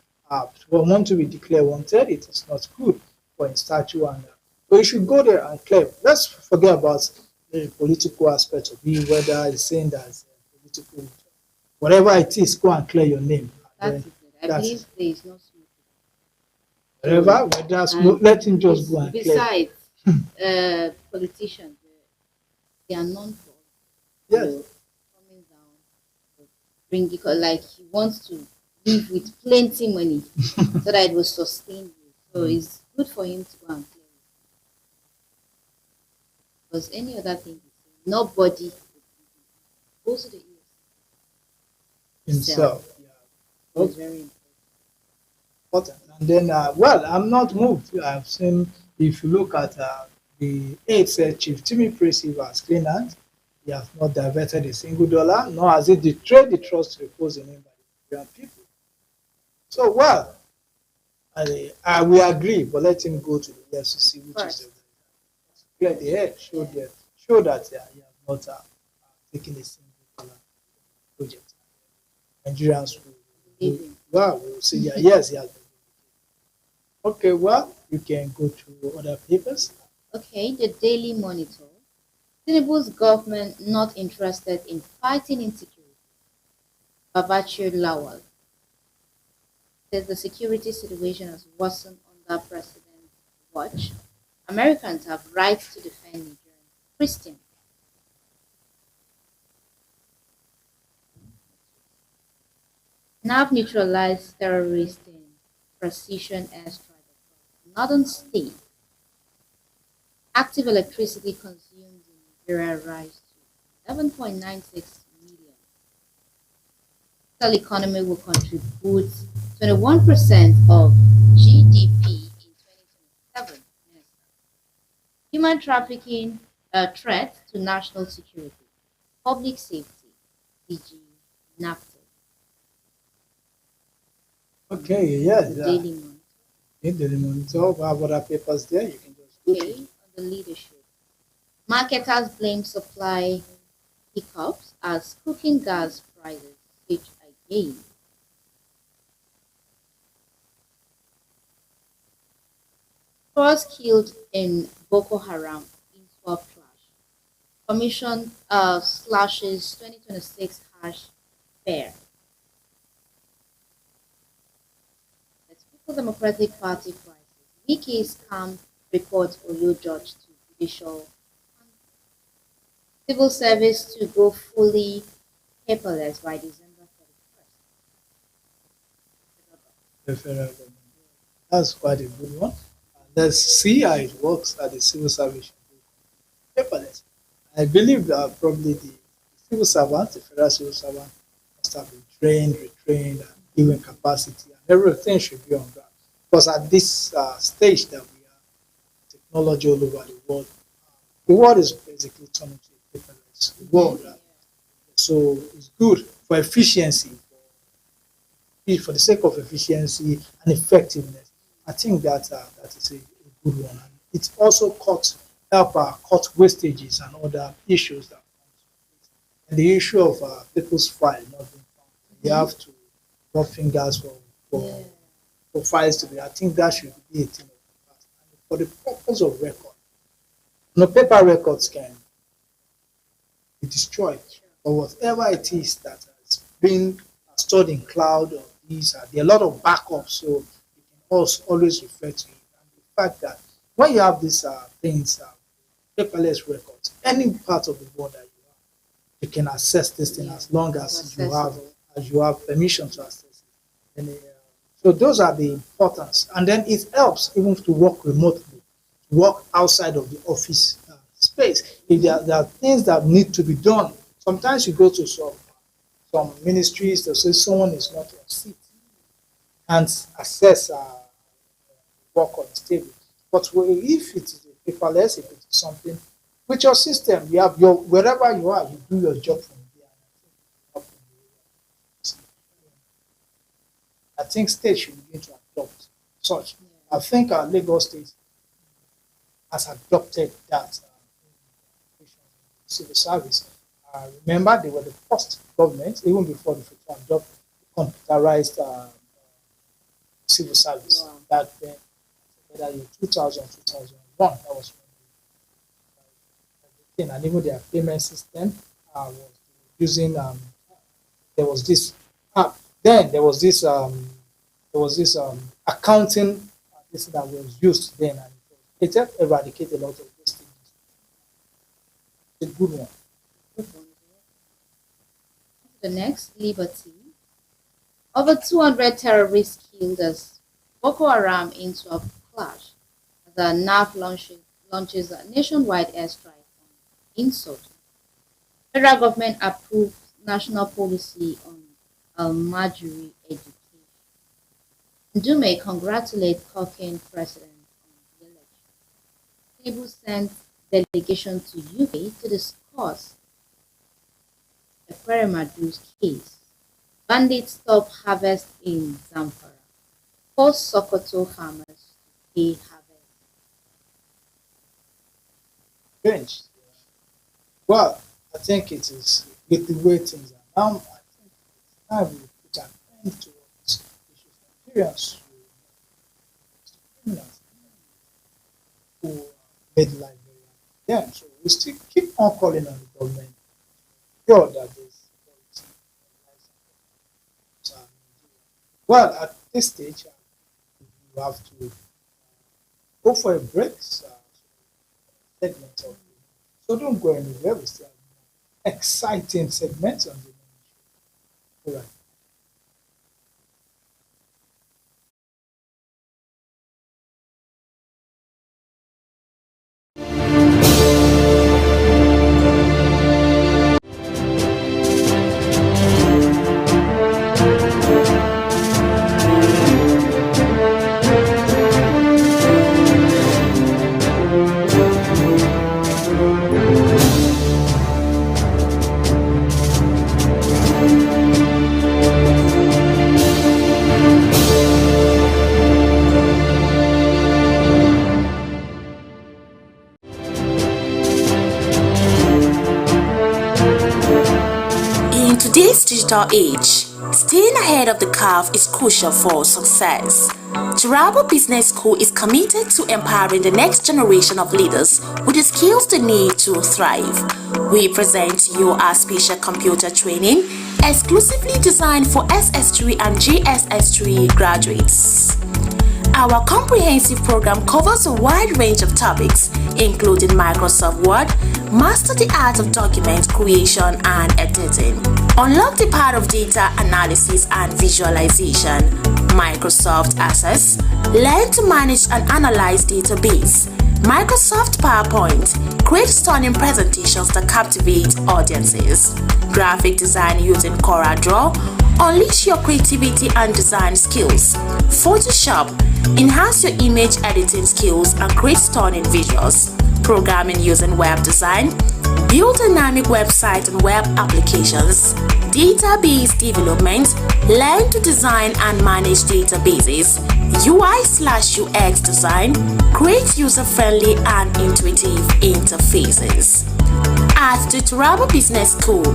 want to be declared wanted. It is not good for his statue, and so you should go there and claim. Let's forget about the political aspect of it, whether it's saying that it's political, whatever it is, go and clear your name. That's it. I believe there is no smoke. Whatever, let him just go and clear. Besides, politicians, they are known for coming down, bring it, like he wants to live with plenty money so that it will sustain you. So it's good for him to go and clear it. Because any other thing, nobody goes to the himself. Yeah. It's very important. And then, well, I'm not moved. I've seen, if you look at the aides, Chief Timothy Silva has clean hands. He has not diverted a single dollar, nor has he betrayed the trust reposed in him by the Nigerian people. So, well, I will agree, but let him go to the FCC, which is clear the head, show that he has not taken a single dollar project. Nigerians will well, we will say, yeah, yes, he has been. Okay, well, you can go to other papers. Okay, the Daily Monitor. Tinubu's government not interested in fighting insecurity. Babachir Lawal says the security situation has worsened under President's watch. Americans have rights to defend Nigerian Christians. NAV neutralized terrorists in precision airstrike across northern state. Active electricity consumed in Nigeria rise to 11.96 million. Digital economy will contribute 21% of GDP in 2027. Human trafficking a threat to national security, public safety, DG NAFTA. Okay, yeah, The yeah. Daily Monitor. In the monitor, we have other papers there. You can just look Okay, at. on the leadership. Marketers blame supply hiccups as cooking gas prices surge again. Scores killed in Boko Haram ISWAP clash. Commission slashes 2026 hash fare. The People's Democratic Party crisis. Wiki scam reports Oyo judge to judicial. Civil service to go fully paperless by December 31st. The federal government. That's quite a good one. Let's see how it works at the civil service. Paperless. I believe that probably the civil servants, the federal civil servant, must have been trained, retrained, and given capacity, and everything should be on ground. Because at this stage that we are, technology all over the world is basically turning to a paperless world. So it's good for efficiency, for the sake of efficiency and effectiveness. I think that is a good one. And it also help cut wastages and other issues that come to it. And the issue of people's file not being found. You have to rub fingers for, for files to be. I think that should be a thing of the past. And for the purpose of record, paper records can be destroyed or whatever it is that has been stored in cloud or these are there are a lot of backups, so you can also always refer to it. And the fact that when you have these things, paperless records, any part of the world that you are, you can access this thing as long as you have permission to access it. And, so those are the importance, and then it helps even to work remotely, work outside of the office space. If there are things that need to be done, sometimes you go to some ministries that say someone is not on seat and access work on the table. But if it is a paperless, if it is something with your system, you have your wherever you are, you do your job from there. I think states should begin to adopt such. I think Lagos State has adopted that civil service. Remember, they were the first government, even before the to adopt computerized civil service. Wow. That whether in 2000, 2001, that was when and even their payment system was using. There was this then there was this accounting this that was used then, and it helped eradicate a lot of these things. It's a good one. The next, Liberty. Over 200 terrorists killed as Boko Haram into a clash. The NAF launches a nationwide airstrike on Insoto. Federal government approved national policy on Almajiri education. Ndume congratulate Cochin president on the election. Tinubu sent delegation to UK to discuss Ekweremadu's case. Bandits stop harvest in Zamfara. Force Sokoto farmers to pay harvest. Strange. Well, I think it is with the way things are now. I think it's time we put an end to Nigerians criminals who made life very hard. Yeah, so we still keep on calling on the government to ensure that this policy applies. Well, at this stage, you have to go for a break. Segment of so don't go anywhere. We still have exciting segments on the show. All right. In today's digital age, staying ahead of the curve is crucial for success. Turabo Business School is committed to empowering the next generation of leaders with the skills they need to thrive. We present to you our special computer training exclusively designed for SS3 and JSS3 graduates. Our comprehensive program covers a wide range of topics, including Microsoft Word, master the art of document creation and editing, unlock the power of data analysis and visualization, Microsoft Access, learn to manage and analyze database, Microsoft PowerPoint, create stunning presentations that captivate audiences, graphic design using CorelDRAW, unleash your creativity and design skills, Photoshop, enhance your image editing skills and create stunning visuals, programming using web design, build dynamic website and web applications, database development, learn to design and manage databases, UI/UX design, create user-friendly and intuitive interfaces. At the Turabo Business School,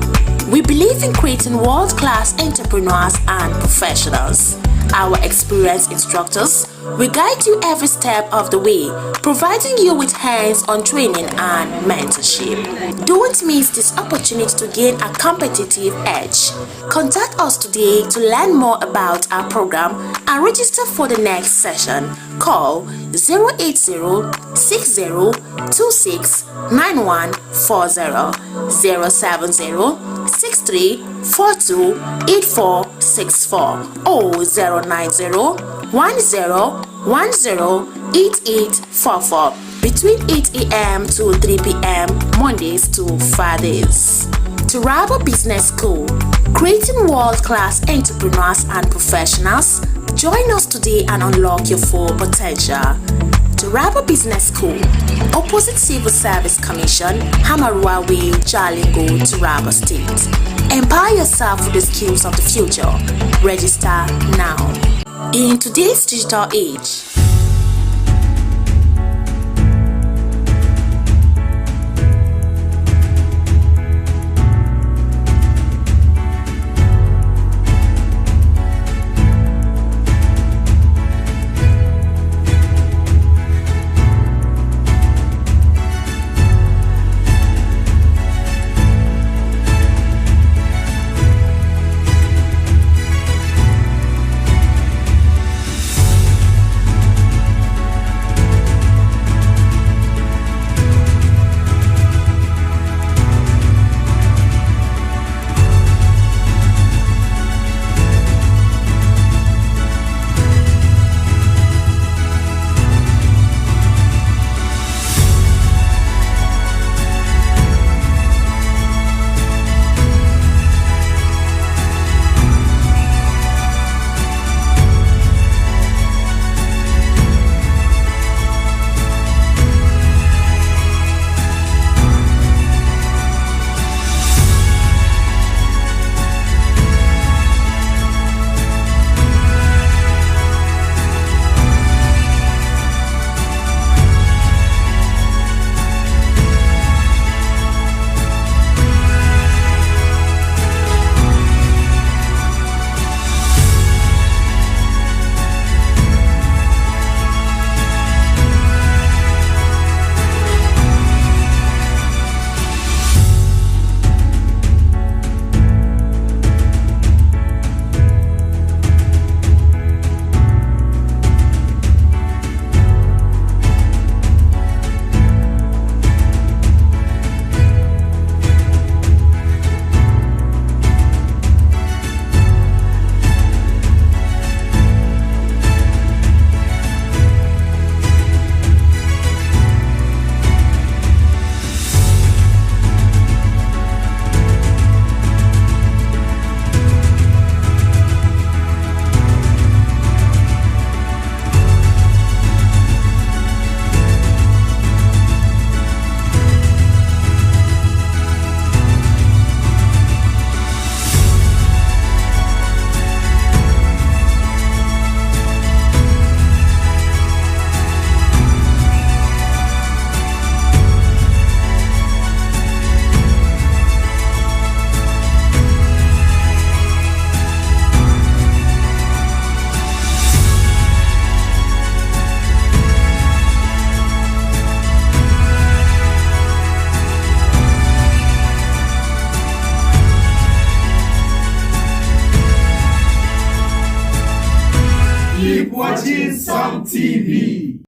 we believe in creating world-class entrepreneurs and professionals. Our experienced instructors will guide you every step of the way, providing you with hands-on training and mentorship. Don't miss this opportunity to gain a competitive edge. Contact us today to learn more about our program and register for the next session. Call 080-6026-9140, 070-6342-8464 or 090-1010-8844 between 8 a.m. to 3 p.m. Mondays to Fridays. Turabo Business School, creating world-class entrepreneurs and professionals. Join us today and unlock your full potential. Turabo Business School, opposite Civil Service Commission, Hamarua Way, Jalingo, Turabo State. Empower yourself with the skills of the future. Register now. In today's digital age, Keep watching Sam TV.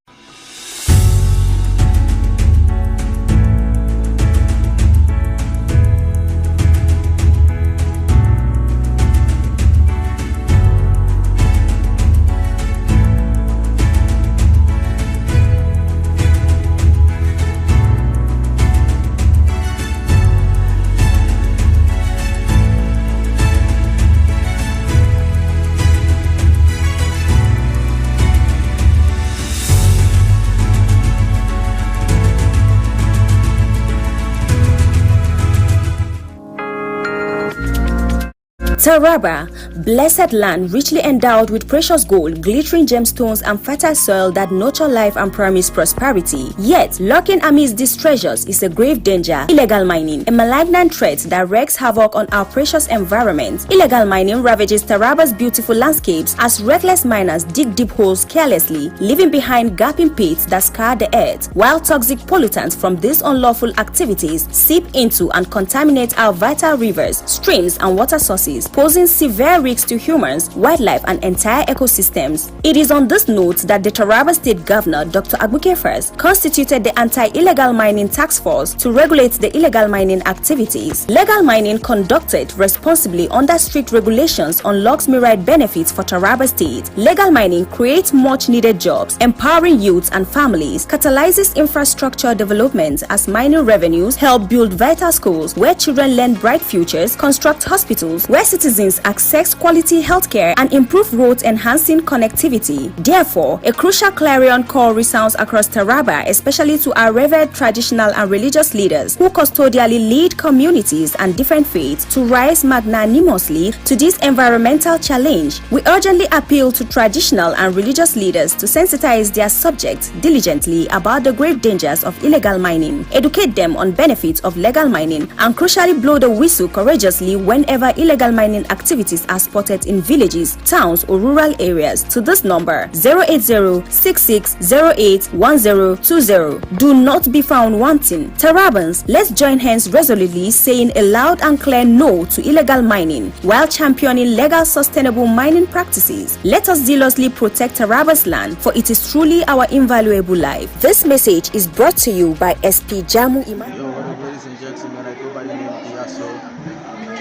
Taraba, blessed land richly endowed with precious gold, glittering gemstones and fertile soil that nurture life and promise prosperity. Yet, lurking amidst these treasures is a grave danger: illegal mining, a malignant threat that wreaks havoc on our precious environment. Illegal mining ravages Taraba's beautiful landscapes as reckless miners dig deep holes carelessly, leaving behind gaping pits that scar the earth, while toxic pollutants from these unlawful activities seep into and contaminate our vital rivers, streams and water sources, posing severe risks to humans, wildlife and entire ecosystems. It is on this note that the Taraba State Governor, Dr. Abuke First, constituted the Anti-Illegal Mining Task Force to regulate the illegal mining activities. Legal mining conducted responsibly under strict regulations unlocks myriad benefits for Taraba State. Legal mining creates much needed jobs, empowering youths and families, catalyzes infrastructure development as mining revenues help build vital schools where children learn bright futures, construct hospitals where citizens access quality healthcare, and improve roads, enhancing connectivity. Therefore, a crucial clarion call resounds across Taraba, especially to our revered traditional and religious leaders who custodially lead communities and different faiths to rise magnanimously to this environmental challenge. We urgently appeal to traditional and religious leaders to sensitize their subjects diligently about the grave dangers of illegal mining, educate them on benefits of legal mining, and crucially blow the whistle courageously whenever illegal mining activities are spotted in villages, towns or rural areas to this number 080-6608-1020. Do not be found wanting. Tarabans, let's join hands resolutely saying a loud and clear no to illegal mining while championing legal sustainable mining practices. Let us zealously protect Taraba's land, for it is truly our invaluable life. This message is brought to you by SP Jamu Iman. Yo, what up, ladies and gentlemen? I go by the name of Diaso.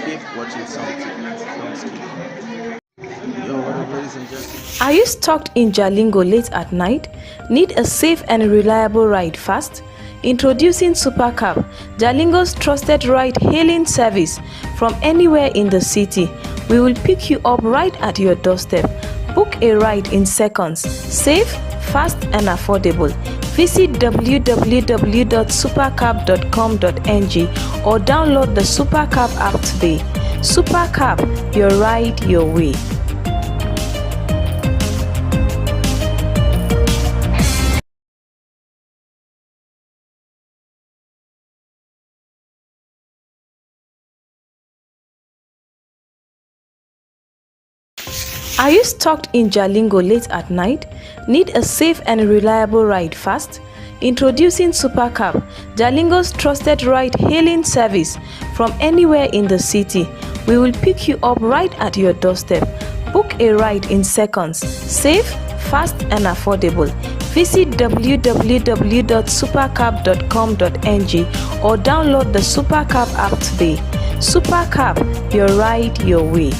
Keep watching something. Yo, what up, ladies and gentlemen? Are you stuck in Jalingo late at night? Need a safe and reliable ride fast? Introducing Supercab, Jalingo's trusted ride-hailing service from anywhere in the city. We will pick you up right at your doorstep. Book a ride in seconds. Safe, fast and affordable. Visit www.supercab.com.ng or download the Supercab app today. Supercab, your ride, your way. Are you stuck in Jalingo late at night? Need a safe and reliable ride fast? Introducing Supercab, Jalingo's trusted ride-hailing service from anywhere in the city. We will pick you up right at your doorstep. Book a ride in seconds. Safe, fast and affordable. Visit www.supercab.com.ng or download the Supercab app today. Supercab, your ride, your way.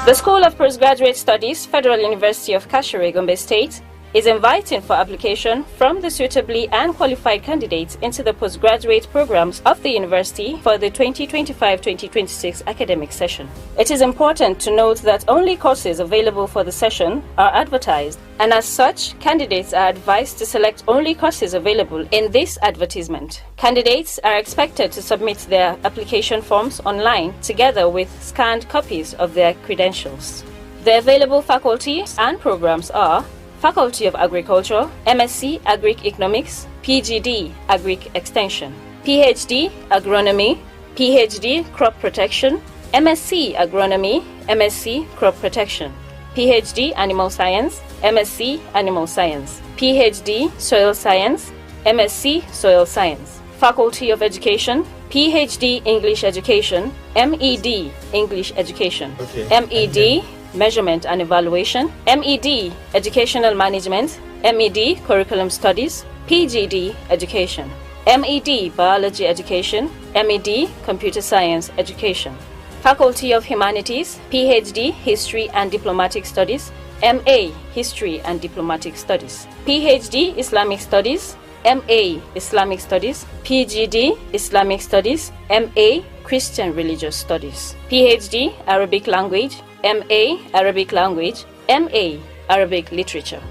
The School of Postgraduate Studies, Federal University of Kashere, Gombe State, is inviting for application from the suitably and qualified candidates into the postgraduate programs of the university for the 2025-2026 academic session. It is important to note that only courses available for the session are advertised, and as such, candidates are advised to select only courses available in this advertisement. Candidates are expected to submit their application forms online together with scanned copies of their credentials. The available faculties and programs are Faculty of Agriculture, MSc Agric Economics, PGD Agric Extension. PhD Agronomy, PhD Crop Protection, MSc Agronomy, MSc Crop Protection, PhD Animal Science, MSc Animal Science, PhD Soil Science, MSc Soil Science. Faculty of Education, PhD English Education, MEd English Education, MEd Measurement and Evaluation, MEd Educational Management, MEd Curriculum Studies, PGD Education, MEd Biology Education, MEd Computer Science Education. Faculty of Humanities, PhD History and Diplomatic Studies, MA History and Diplomatic Studies, PhD Islamic Studies, MA Islamic Studies, PGD Islamic Studies, MA Christian Religious Studies, PhD Arabic Language, MA Arabic Language, MA Arabic Literature,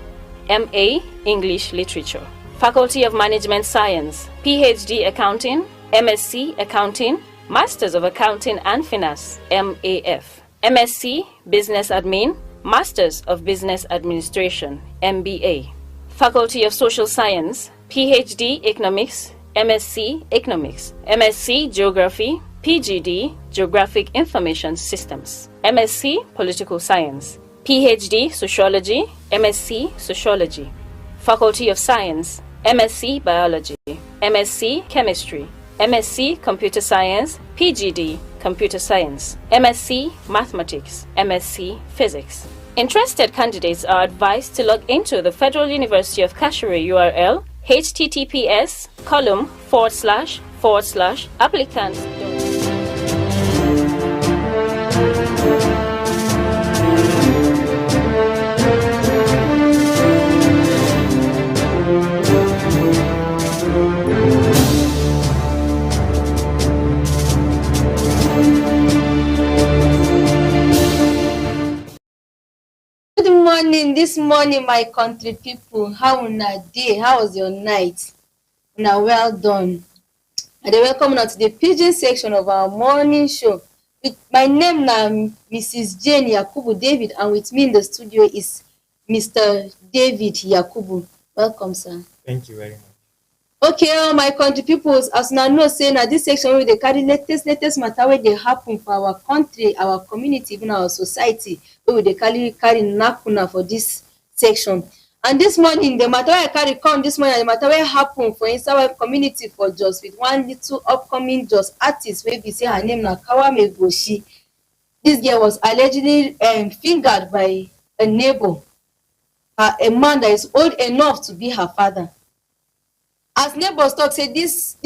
MA English Literature. Faculty of Management Science, PhD Accounting, MSc Accounting, Masters of Accounting and Finance, MAF, MSc Business Admin, Masters of Business Administration, MBA. Faculty of Social Science, PhD Economics, MSc Economics, MSc Geography, PGD Geographic Information Systems, MSc Political Science, PhD Sociology, MSc Sociology. Faculty of Science, MSc Biology, MSc Chemistry, MSc Computer Science, PGD Computer Science, MSc Mathematics, MSc Physics. Interested candidates are advised to log into the Federal University of Kashere URL https://applicants. This morning, my country people, how una day? How was your night? Una well done. And they welcome now to the pigeon section of our morning show. My name now Mrs. Jane Yakubu David, and with me in the studio is Mr. David Yakubu. Welcome, sir. Thank you very much. Okay, my country people, as now know, say now this section where they carry latest matter where they happen for our country, our community, even our society, where they carry nakuna for this section. And this morning, the matter I carry come this morning, the matter where happen for inside our community for just with one little upcoming just artist where we say her name na Kawame Goshi. This girl was allegedly fingered by a neighbor, a man that is old enough to be her father. As neighbors talk, say this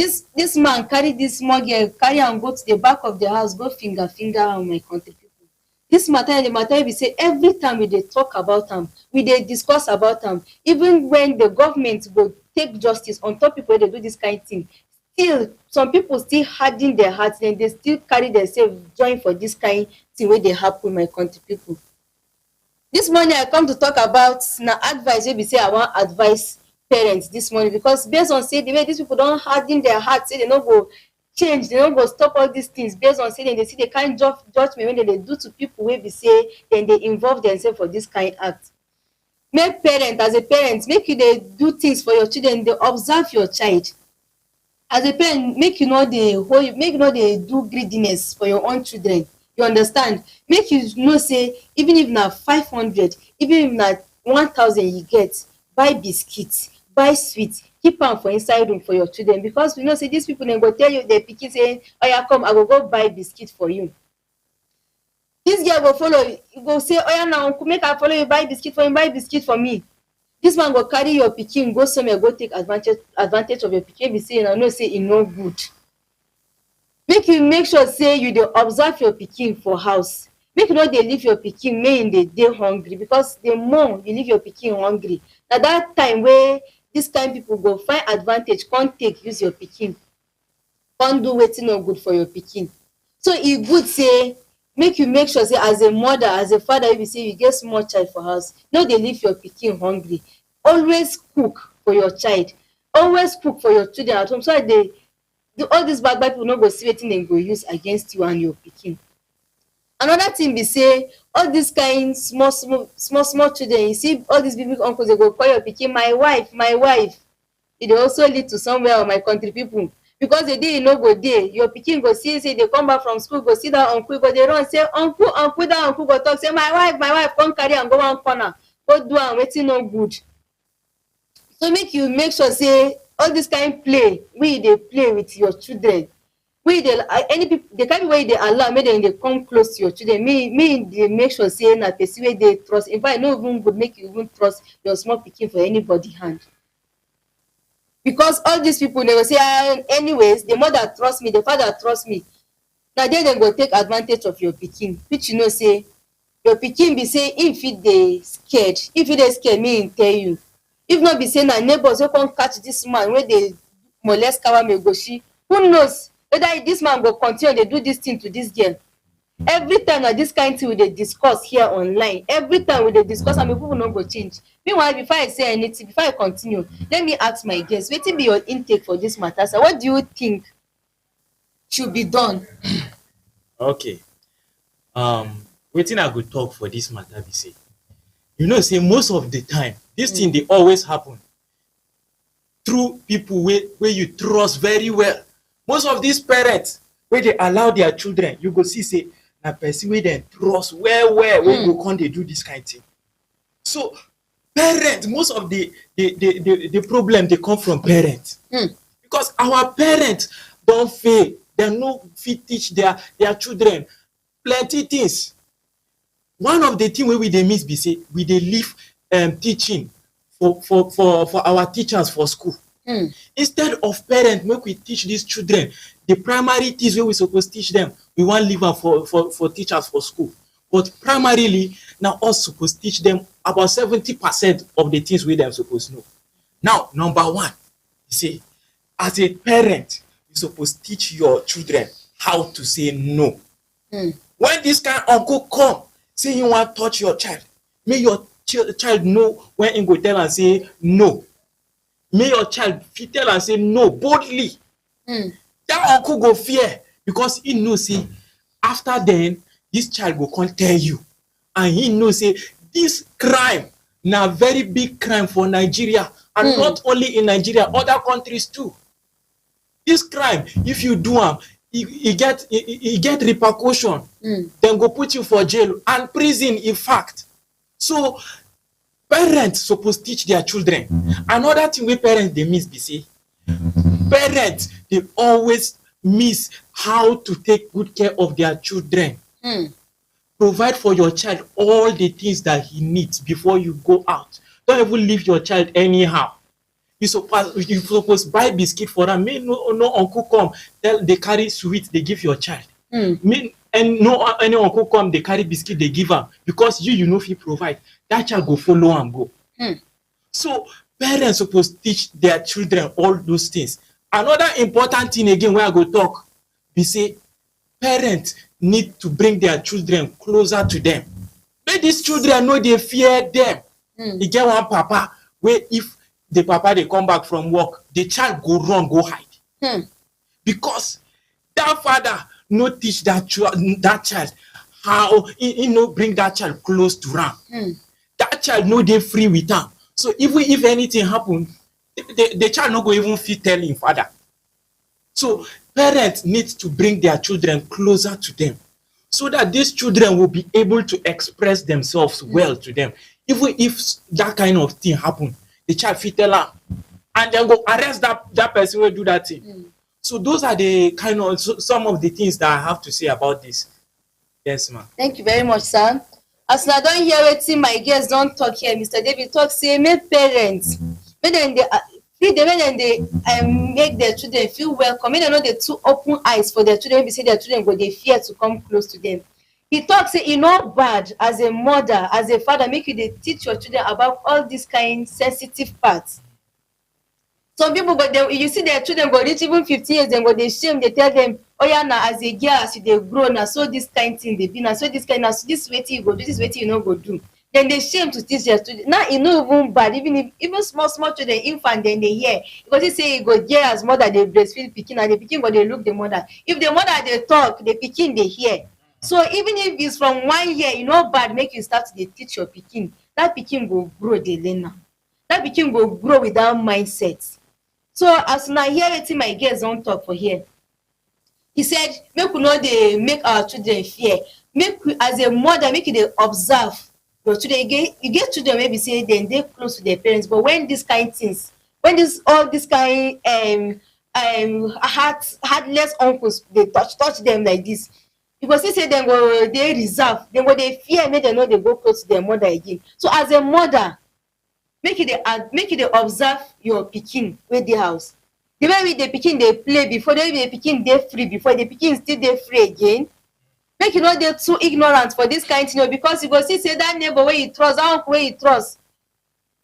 man carry this small girl, carry and go to the back of the house, go finger on my country people. This matter, the matter we say every time we dey talk about them, we dey discuss about them. Even when the government will take justice on top people they do this kind of thing, still some people still harden their hearts and they still carry themselves join for this kind of thing where they happen, my country people. This morning I come to talk about na advice wey be say I want advice parents this morning, because based on say the way these people don't harden their hearts, say they no go change, they no go stop all these things based on say they see the kind of judgment when they do to people wey be say then they involve themselves for this kind act. Make parent, as a parent, make you dey do things for your children, they observe your child. As a parent, make you know they do greediness for your own children. You understand? Make you know say even if na 500, even if na 1,000 you get, buy biscuits, buy sweets, keep am for inside room for your children, because we know say these people dem go tell you their pikin say, oh yeah, come, I go buy biscuit for you. This girl go follow you, go say, oh yeah, now uncle, make I follow you, buy biscuit for you, buy biscuit for me. This man go carry your pikin go somewhere, go take advantage of your pikin, be say you know say e no good. Make you make sure say you dey observe your pikin for house. Make you no dey leave your pikin make im dey hungry, because the more you leave your pikin hungry, na that time where this kind people go find advantage, come take use your pikin, come do wetin no good for your pikin. So e good say make you make sure say as a mother, as a father, if you say you get small child for house, no dey leave your pikin hungry. Always cook for your child, always cook for your children at home, so that they do all these bad people no go see wetin dem go use against you and your pikin. Another thing be say all these kind small children, you see all these big uncles, they go call your pikin my wife. It dey also lead to somewhere of my country people, because the day you no go there, your pikin go see say they come back from school, go see that uncle, go dey run say uncle, that uncle go talk say my wife come carry am go one corner, go do am wetin no good. So make you make sure say all this kind play wey you dey play with your children, wey dey any people, the kind wey you dey allow make dem dey come close to your children, me dey make sure say na person wey dey trust. In fact, no even good make you even trust your small pikin for anybody hand, because all these people they go say anyways the mother trust me, the father trust me. Na there dem go take advantage of your pikin, which you know say your pikin be say im fit dey scared, if you dey scared make im tell you. If not be say na neighbors wey come catch this man wey dey molest Kawamegoshi, who knows whether this man go continue dey do this thing to this girl. Every time na this kind thing we dey discuss here online, every time we dey discuss am, people no go change. Meanwhile, before I say anything, before I continue, let me ask my guests, wetin be your intake for this matter, sir? What do you think should be done? Okay, wetin I go talk for this matter be say, you know say most of the time this thing dey always happen through people wey you trust very well. Most of these parents wey dey allow their children, you go see say na person wey dem trust well wey go come dey do this kind thing. So parents, most of the problem dey come from parents, because our parents don fail. Dem no fit teach their children plenty things. One of the things wey we dey miss be say we dey leave teaching for our teachers for school. Instead of parents make we teach these children the primary things wey we suppose teach them, we wan leave am for teachers for school. But primarily na us suppose teach them about 70% of the things wey dem suppose know. Now, number one, you say as a parent you suppose teach your children how to say no. When this kind uncle come say you wan touch your child, make your child know when he go tell am say no. Make your child fit tell am say no boldly. That uncle go fear, because he know say after then this child go come tell you, and he know say this crime na very big crime for Nigeria, and not only in Nigeria, other countries too. This crime, if you do am, e get repercussion. Dem go put you for jail and prison, in fact. So parents suppose teach their children. Another thing wey parents dey miss be say parents dey always miss how to take good care of their children. Provide for your child all the things that he needs before you go out. Don't even leave your child anyhow. You suppose buy biscuit for am. Make no uncle come they carry sweet they give your child. And no any uncle come they carry biscuit they give am, because you know if you provide, that child go follow and go. So parents suppose teach their children all those things. Another important thing again where I go talk be say parents need to bring their children closer to them. Make these children know they fear them. You get one papa where if the papa they come back from work, the child go run, go hide. Because that father no teach that child how he no bring that child close to him. That child no dey free with him. So even if anything happen, the child no go even fit tell him father. So parents need to bring their children closer to them, so that these children will be able to express themselves well to them. Even if that kind of thing happen, the child fit tell her, and then go arrest that person who do that thing. So those are the kind of some of the things that I have to say about this. Yes, ma'am. Thank you very much, sir. As I don't hear wetin my guests don talk here, Mr. David talk say make parents make dem dey make their children feel welcome. Make dem no dey too open eyes for their children. Be say their children go dey fear to come close to them. He talk say e no bad as a mother, as a father, make you dey teach your children about all these kind sensitive parts. Some people go you see their children go reach even 15 years, dem go dey shame, dey tell them, oh yeah, na as a girl as you dey grow, na so this kind thing dey be, na so this kind, na so this wetin you go do, this wetin you no go do. Then they shame to teach their children. Now e no even bad, even small children, infant, then they hear, because he say e go hear as mother dey breastfeed pikin, and the pikin go dey look the mother. If the mother dey talk, the pikin dey hear. So even if it's from 1 year, e no bad make you start to dey teach your pikin. That pikin go grow, dey learn am. That pikin go grow with that mindset. So as una hear wetin my guest don talk for here, he said make we no dey make our children fear. Make we as a mother make you dey observe your children. You get children wey be say dem dey close to their parents, but when dis kind things, when all this kind heartless uncles dey touch them like this, you go see say dem go dey reserve, dem go dey fear make dem no dey go close to their mother again. So as a mother, make you dey observe your pikin wey dey house. The way the pikin dey play before, the way the pikin dey free before, the pikin still dey free again. Make you no dey too ignorant for this kind thing, because you go see say that neighbor wey you trust, that uncle wey you trust,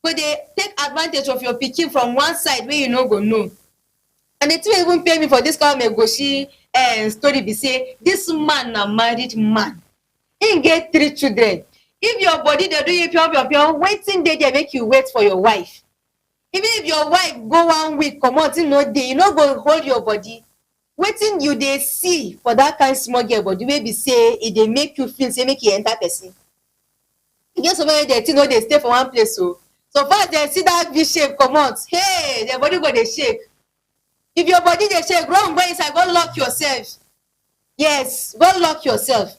go dey take advantage of your pikin from one side wey you no go know. And the thing wey even pay me for this kind of Megoshi story be say, this man na married man, he get 3 children. If your body dey do you pion, wetin dey there make you wait for your wife? Even if your wife go 1 week comot, you no dey, you no go hold your body. Wetin you dey see for that kind small girl body wey be say e dey make you feel say make e enter person? E get some wey dey thing no dey stay for one place o. So far as dem see that V shape comot, hey, their body go dey shake. If your body dey shake, run go inside, go lock yourself. Yes, go lock yourself.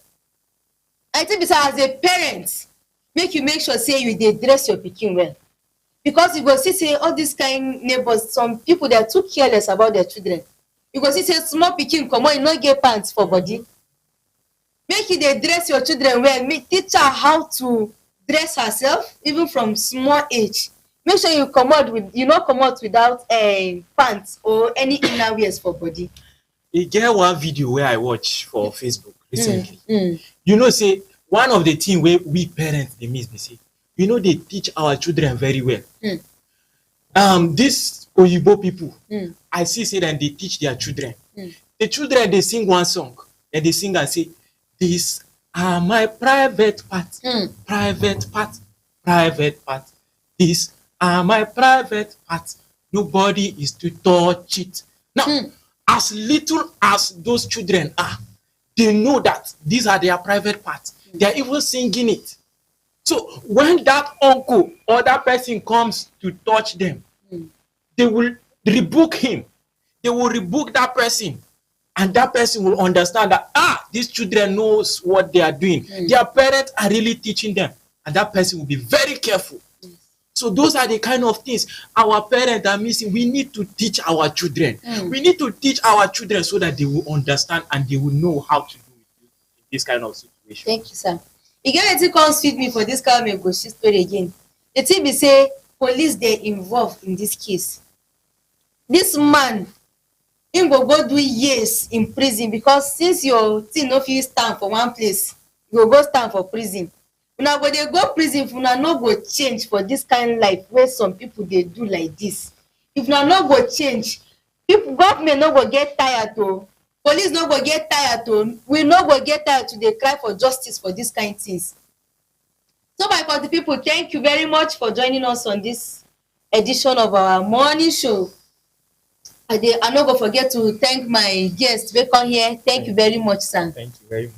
I think because as a parent, make you make sure say you dey dress your pikin well, because you go see say all these kind neighbors, some people, they are too careless about their children. You go see say small pikin comot, you no get pants for body. Make you dey dress your children well. Make teach her how to dress herself even from small age. Make sure you no comot without pants or any inner wears for body. E get one video wey I watch for Facebook recently. You know say one of the things wey we parents dey miss be say we no dey teach our children very well. This Oyibo people, I see say dem dey teach their children. The children dey sing one song and they sing and say, "These are my private parts, private parts, private parts. These are my private parts. Nobody is to touch it." Now, as little as those children are, they know that these are their private parts. They are even singing it. So when that uncle or that person comes to touch them, they will rebuke him. They will rebuke that person. And that person will understand that, these children knows what they are doing. Their parents are really teaching them. And that person will be very careful. So those are the kind of things our parents are missing. We need to teach our children. We need to teach our children so that they will understand and they will know how to do it in this kind of situation. Thank you, sir. E get wetin come sweet me for this kind of Megoshi story again. The thing be say police dey involved in this case. This man, him go do years in prison, because since your thing no fit stand for one place, you go stand for prison. Una go dey go prison if una no go change for this kind life wey some people dey do like this. If una no go change, government no go get tired o, police no go get tired o, we no go get tired to dey cry for justice for this kind things. So my country people, thank you very much for joining us on this edition of our morning show. I no go forget to thank my guests wey come here. Thank you very much, sir. Thank you very much.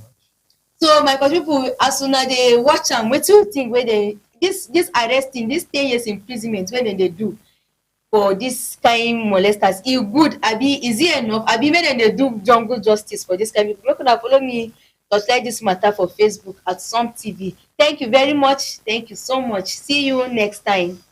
So my country people, as una dey watch am, wetin you think wey this arresting, this 10 years imprisonment wey dem dey do for this kind molesters, e good abi? Is it enough abi? Make dem dey do jungle justice for this kind people. Make una follow me touchlight this matter for Facebook at Some TV. Thank you very much. Thank you so much. See you next time.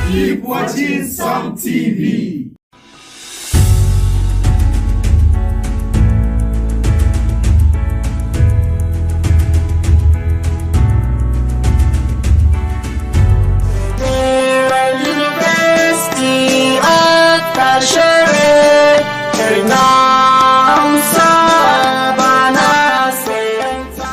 Keep watching Some TV.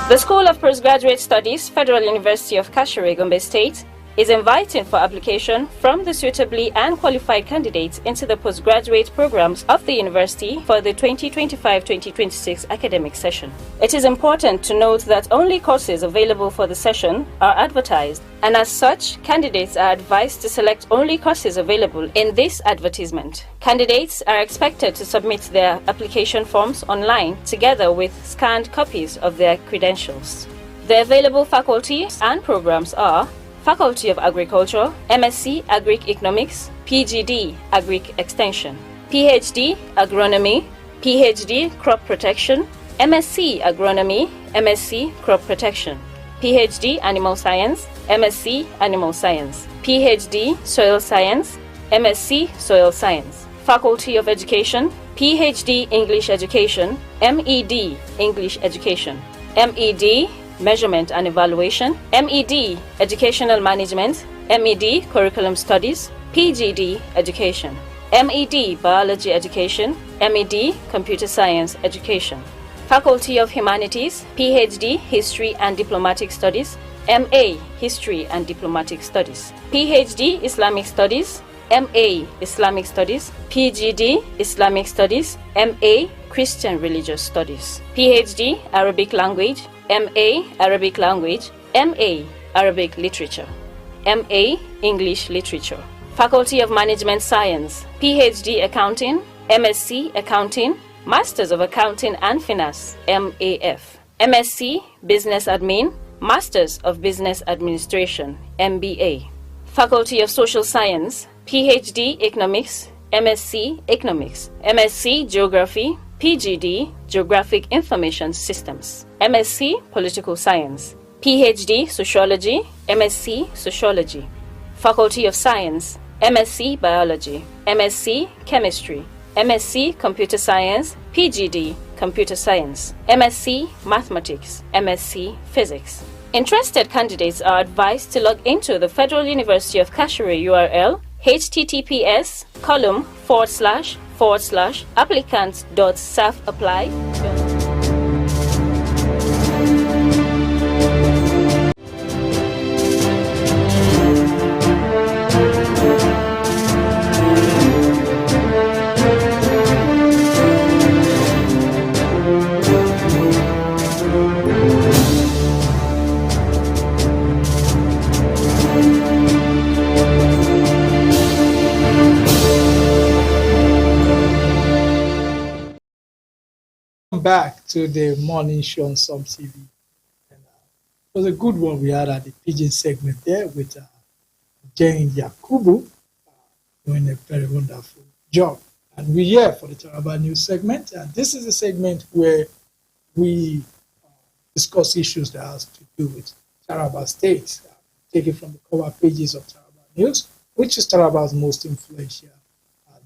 The School of Postgraduate Studies, Federal University of Kashere, Gombe State, is inviting for application from the suitably and qualified candidates into the postgraduate programs of the university for the 2025-2026 academic session. It is important to note that only courses available for the session are advertised, and as such, candidates are advised to select only courses available in this advertisement. Candidates are expected to submit their application forms online together with scanned copies of their credentials. The available faculties and programs are Faculty of Agriculture, MSc Agri-Economics, PGD Agri Extension, PhD Agronomy, PhD Crop Protection, MSc Agronomy, MSc Crop Protection, PhD Animal Science, MSc Animal Science, PhD Soil Science, MSc Soil Science, Faculty of Education, PhD English Education, MEd English Education, MEd Measurement and Evaluation, MEd Educational Management, MEd Curriculum Studies, PGD Education, MEd Biology Education, MEd Computer Science Education, Faculty of Humanities, PhD History and Diplomatic Studies, MA History and Diplomatic Studies, PhD Islamic Studies, MA Islamic Studies, PGD Islamic Studies, MA Christian Religious Studies, PhD Arabic Language, MA Arabic Language, MA Arabic Literature, MA English Literature, Faculty of Management Science, PhD Accounting, MSc Accounting, Masters of Accounting and Finance, MAF, MSc Business Admin, Masters of Business Administration, MBA, Faculty of Social Science, PhD Economics, MSc Economics, MSc Geography, PGD Geographic Information Systems, MSc Political Science, PhD Sociology, MSc Sociology, Faculty of Science, MSc Biology, MSc Chemistry, MSc Computer Science, PGD Computer Science, MSc Mathematics, MSc Physics. Interested candidates are advised to log into the Federal University of Kashere URL https://applicants.safapply. Back to the morning show on Some TV. And, it was a good one we had at the Pigeon segment there with Jane Yakubu doing a very wonderful job. And we're here for the Taraba News segment. And this is a segment where we discuss issues that has to do with Taraba State, taken from the cover pages of Taraba News, which is Taraba's most influential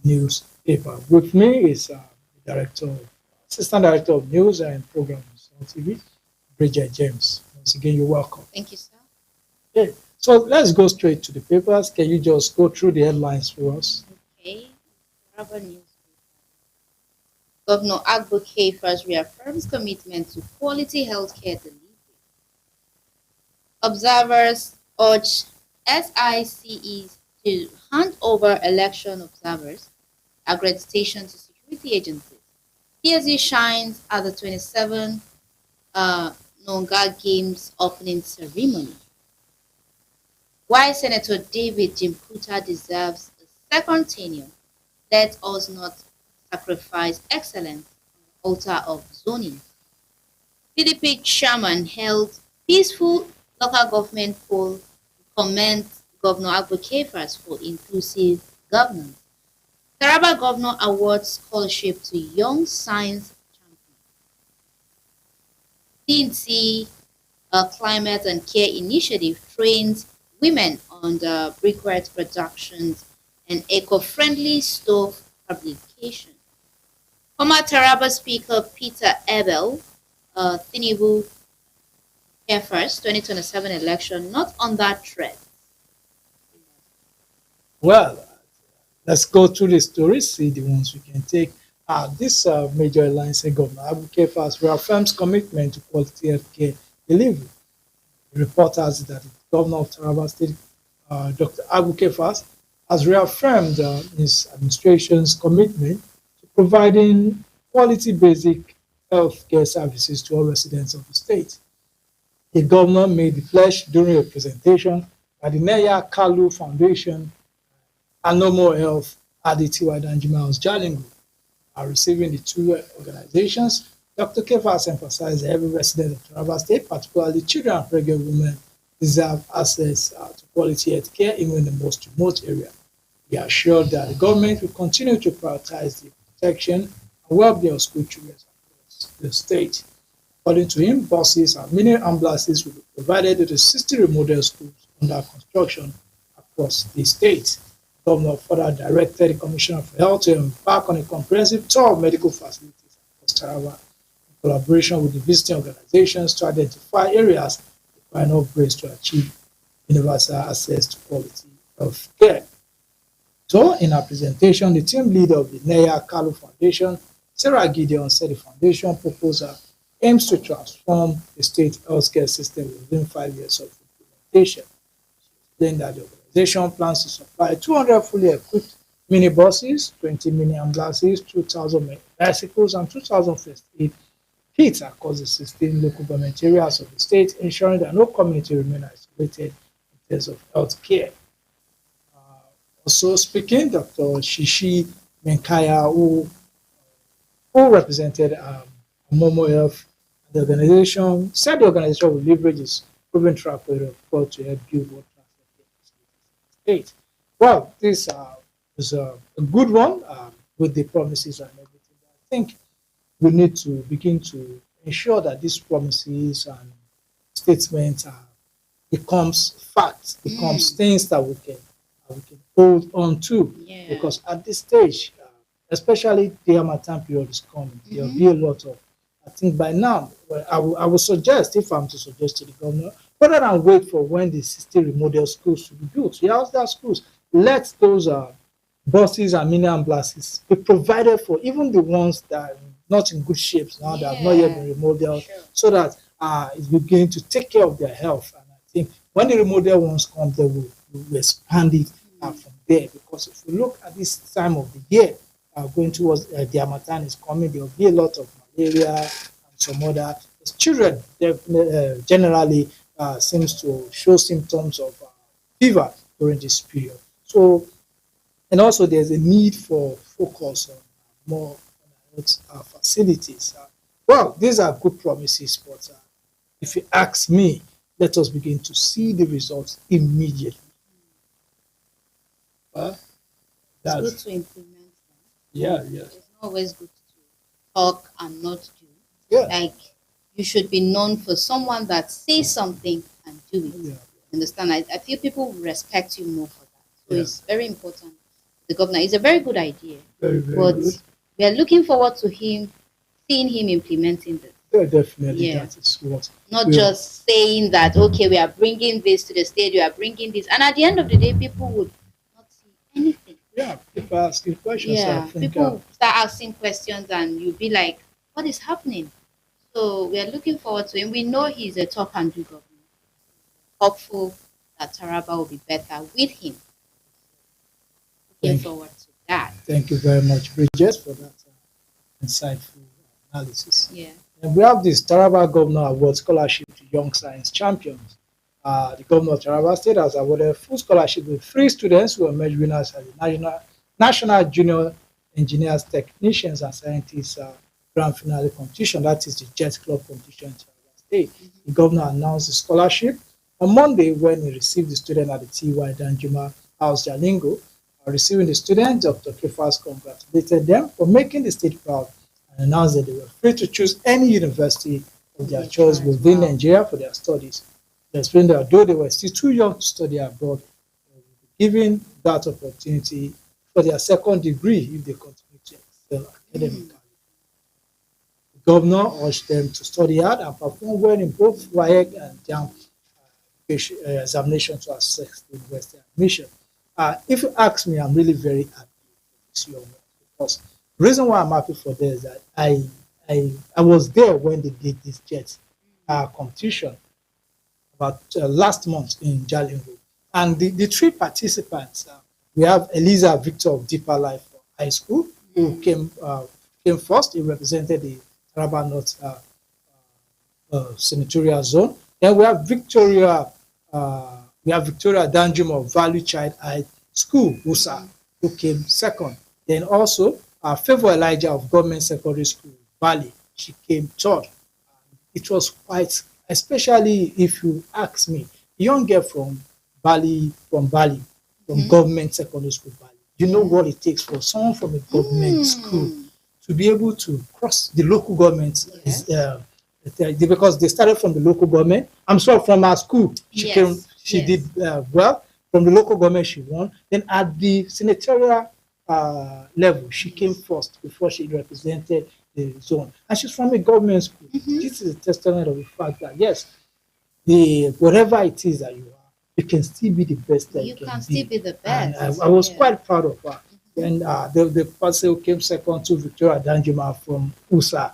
newspaper. With me is the Assistant Director of News and Programs on TV, Bridget James. Once again, you're welcome. Thank you, sir. Okay, so let's go straight to the papers. Can you just go through the headlines for us? Okay. Taraba News. Governor Agbo Kefas reaffirms commitment to quality healthcare delivery. Observers urge SICEs to hand over election observers accreditation to security agencies. TSU shines at the 27 Nonga Games opening ceremony. Why Senator David Jimputa deserves a second tenure, let us not sacrifice excellence on the altar of zoning. PDP chairman held peaceful local government poll to commend Governor Agbo Kefas for inclusive governance. Taraba Governor awards scholarship to young science champions. DNC Climate and Care Initiative trains women on on the briquette productions and eco-friendly stove fabrication. Former Taraba Speaker Peter Abel, Tinubu Care First 2027 election, not on that thread. Well, let's go through the stories, see the ones we can take. This major alliance governor, Abu Kefas, reaffirms commitment to quality healthcare delivery. The report has that the governor of Taraba State, Dr. Abu Kefas, has reaffirmed his administration's commitment to providing quality basic healthcare services to all residents of the state. The governor made the pledge during a presentation at the Neya Kalu Foundation and No More Health at the T.Y. Danjuma House, Jalingo. Receiving the two organizations, Dr. Kefas emphasized that every resident of Taraba State, particularly children and pregnant women, deserve access to quality health care even in the most remote area. He assured that the government will continue to prioritize the protection and well-being of school children across the state. According to him, buses and mini ambulances will be provided to the 60 remodeled schools under construction across the state. The governor further directed the Commissioner for Health to embark on a comprehensive tour of medical facilities across Taraba in collaboration with the visiting organizations to identify areas requiring upgrades to achieve universal access to quality health care. So, in her presentation, the team leader of the Neya Kalu Foundation, Sarah Gideon, said the foundation proposal aims to transform the state healthcare system within 5 years of implementation. She explained that the organization plans to supply 200 fully equipped minibuses, 20 mini ambulances, 2,000 bicycles, and 2,000 first aid kits across the 16 local government areas of the state, ensuring that no community remain isolated in terms of health care. Also speaking, Dr. Shishi Menkaya, who represented Momo Health, the organization said the organization will leverage its proven track record of fraud to help build what state. Well, this is a good one with the promises and everything. I think we need to begin to ensure that these promises and statements becomes facts, becomes things that we can hold on to. Yeah. Because at this stage, especially the Harmattan period is coming, there will be a lot of, I think by now, well, I would suggest, if I'm to suggest to the governor, rather than wait for when the 60 remodel schools to be built, the Housing schools, let those buses and mini ambulances be provided for, even the ones that are not in good shape now, that have not yet been remodeled, so that it's beginning to take care of their health. And I think when the remodel ones come, they will expand it from there. Because if you look at this time of the year, going towards the Harmattan is coming, there will be a lot of malaria and some other. Children generally seems to show symptoms of fever during this period. So, and also there's a need for focus on more facilities. Well, these are good promises, but if you ask me, let us begin to see the results immediately. It's good to implement them. Yeah. It's not always good to talk and not do. Yeah. Like, you should be known for someone that says something and do it. Yeah. Understand? I feel people will respect you more for that. So it's very important. The governor is a very good idea. Very, very but good. we are looking forward to seeing him implementing this. Yeah, definitely. Yeah. That is what. Not just saying that, okay, we are bringing this to the state, we are bringing this. And at the end of the day, people would not see anything. Yeah, people asking questions. Yeah, I think, people start asking questions and you'll be like, what is happening? So we are looking forward to him. We know he's a top handle governor. Hopeful that Taraba will be better with him. Looking forward to that. Thank you very much, Bridget, for that insightful analysis. Yeah. And we have this Taraba Governor Award Scholarship to Young Science Champions. The Governor of Taraba State has awarded full scholarship with 3 students who emerged winners at the National Junior Engineers, Technicians and Scientists Grand Finale competition. That is the Jet Club competition in Taraba State. The Governor announced the scholarship on Monday when he received the student at the T.Y. Danjuma House, Jalingo. Receiving the student, Dr. Kefas congratulated them for making the state proud and announced that they were free to choose any university of their choice within Nigeria for their studies. They explained that though they were still too young to study abroad, given that opportunity for their second degree if they continue to excel academically. The governor urged them to study hard and perform well in both WAEC and JAMB examination to assess the university admission. If you ask me, I'm really very happy for this young man because the reason why I'm happy for this is that I was there when they did this JET competition about last month in Jalingo. And the three participants, we have Eliza Victor of Deeper Life High School, who came first. He represented the Taraba North senatorial zone. Then we have Victoria Danjum of Value Child High School, USA, who came second. Then also Favor Elijah of Government Secondary School, Bali, she came third. It was quite, especially if you ask me, a young girl from Government Secondary School, Bali. You know what it takes for someone from a government school to be able to cross the local government. Because they started from the local government. I'm sorry, from our school. She did well. From the local government, she won. Then at the senatorial level, she came first before she represented the zone. And she's from a government school. This is a testament of the fact that, yes, whatever it is that you are, you can still be the best that you can still be the best. And I was quite proud of her. And the person who came second to Victoria Danjuma from USA,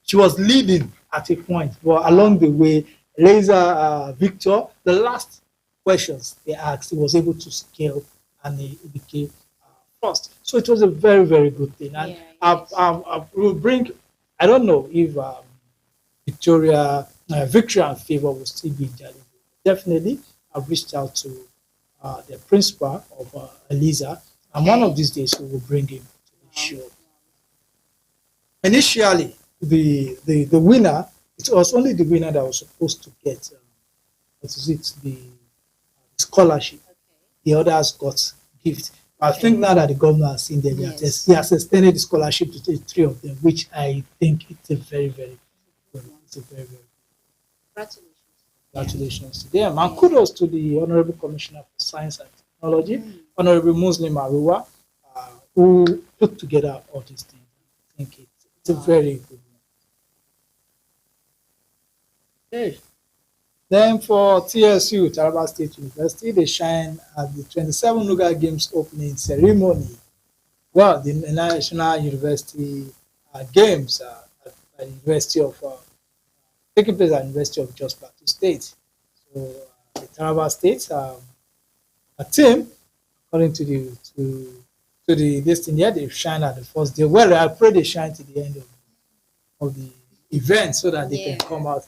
she was leading at a point, but along the way, Eliza Victor, the last questions they asked, he was able to scale and he became first. So it was a very, very good thing. And I will bring, I don't know if Victoria and Favor will still be in Jalingo. Definitely, I've reached out to the principal of Eliza, and one of these days we will bring him to the show. Initially, the winner, it was only the winner that was supposed to get the scholarship. The others got gift. I think now that the governor has seen them, he has extended the scholarship to the three of them, which I think it's a very, very good. It's a very, very good. Congratulations to them. And kudos to the Honorable Commissioner for Science and Technology, Honorable Muslim Arua, who put together all these things. I think it's a very good one. Okay. Then for TSU, Taraba State University, they shine at the 27 Nuga Games opening ceremony. Well, the National University Games at the University of taking place at the University of Jos Plateau State. So the Taraba State, a team, according to the this thing here, they shine at the first day. Well, I pray they shine to the end of the event so that they can come out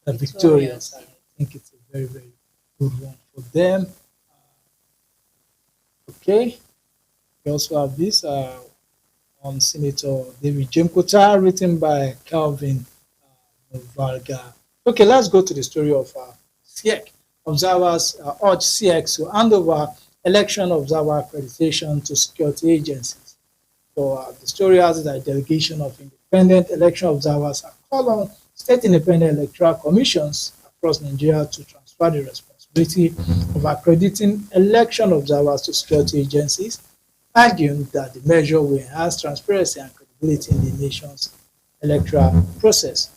victorious. I think it's a very, very good one for them. Okay. We also have this on Senator David Jemkota, written by Calvin Varga. Okay, let's go to the story of SIEC. Observers urge SIEC to hand over election observer accreditation to security agencies. So the story has that a delegation of independent election observers are called on state independent electoral commissions across Nigeria to transfer the responsibility of accrediting election observers to security agencies, arguing that the measure will enhance transparency and credibility in the nation's electoral process.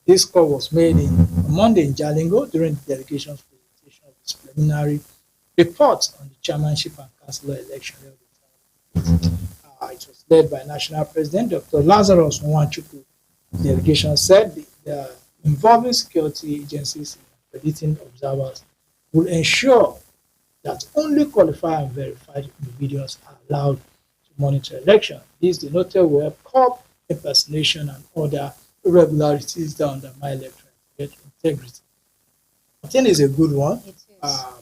This call was made on Monday in Jalingo during the delegation's presentation of its preliminary report on the chairmanship and councillor election. It was led by National President Dr. Lazarus Nwanchukwu. The delegation said involving security agencies in accrediting observers will ensure that only qualified and verified individuals are allowed to monitor election. This denoted will help curb impersonation and other irregularities that undermine electoral integrity. I think it's a good one.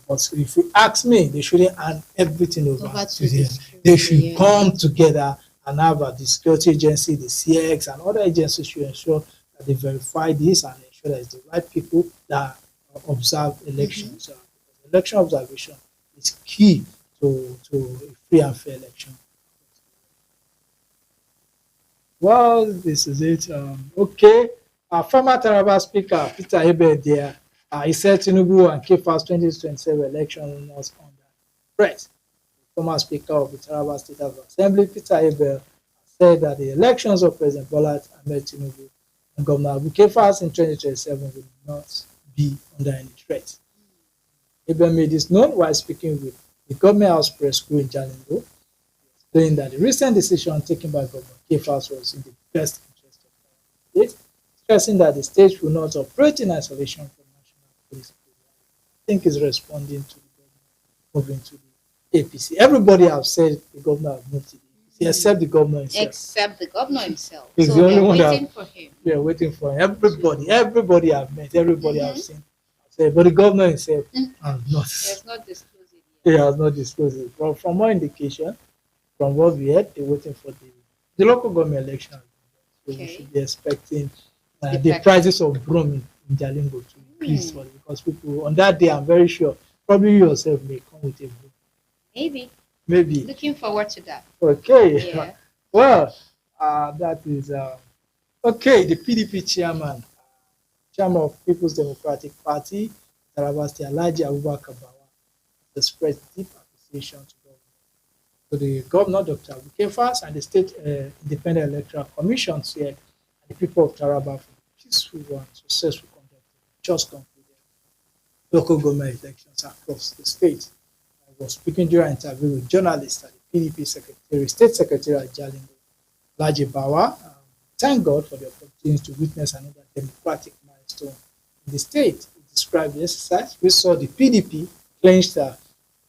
But if you ask me, they shouldn't hand everything over to them. They should come together and have the security agency, the CX, and other agencies should ensure that they verify this and ensure that it's the right people that observe elections. Election observation is key to a free and fair election. Well, this is it. Okay. Former Taraba Speaker Peter Hebe there, he said Tinubu and KFA's 2027 election was under threat. The former Speaker of the Taraba State House of Assembly, Peter Abel, said that the elections of President Bola Ahmed Tinubu and Governor Abu Kefas in 2027 will not be under any threat. Abel made this known while speaking with the Government House Press School in Jalingo, saying that the recent decision taken by Governor Kefas was in the best interest of the state, stressing that the state will not operate in isolation from national police. I think is responding to the government moving to the APC. Everybody have said the governor has moved to the APC, except the governor himself. Except the governor himself. He's So the only we're one waiting that for him. we are waiting for him. Everybody have met, everybody have seen. But the governor himself has not. He has not disclosed it He has not disclosed it. But from more indication, from what we heard, they're waiting for the local government election. So we should be expecting the prices of broom in Jalingo to increase because people on that day, I'm very sure, probably you yourself may come with a broom. Maybe. Looking forward to that. Okay. Yeah. Well, that is okay. The PDP chairman of People's Democratic Party, Taraba State, Alhaji Abubakar Bawa, expressed deep appreciation to the governor, Dr. Abu Kefas, and the State Independent Electoral Commission said, and the people of Taraba for the peaceful and successful conduct of just concluded local government elections across the state. I was speaking during an interview with journalists at the PDP State Secretary at Jalingo, Alhaji Bawa. Thank God for the opportunity to witness another democratic milestone in the state. He described the exercise. We saw the PDP clenched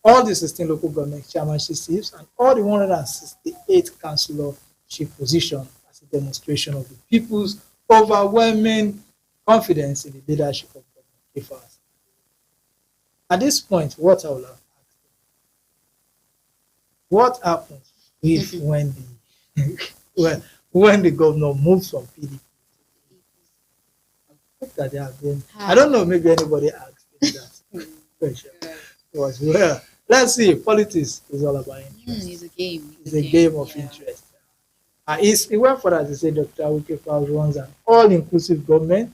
all the 16 local government chairmanship seats and all the 168 councillorship positions as a demonstration of the people's overwhelming confidence in the leadership of Governor Kefas. At this point, what I will have asked, what happens if when the governor moves from PDP? That they have been, I don't know, maybe anybody asked that question. Well, let's see. Politics is all about interest. It's a game. It's a game of interest. It went further to say Dr. Kefas runs an all-inclusive government.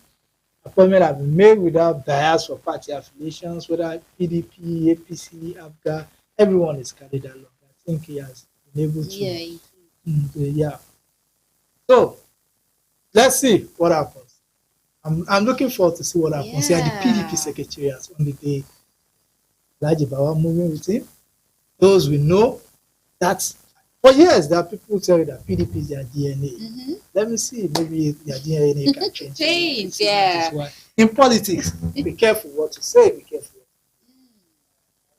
Appointment have been made without bias for party affiliations, whether PDP, APC, ABGA, everyone is carried along. I think he has been able to. So let's see what happens. I'm looking forward to see what happens. Yeah, the PDP secretariat on the day Alhaji Bawa moving with him. Those we know that for years there are people tell you that PDP is their DNA. Let me see, maybe their DNA can change. Yeah. In politics, be careful what you say, be careful.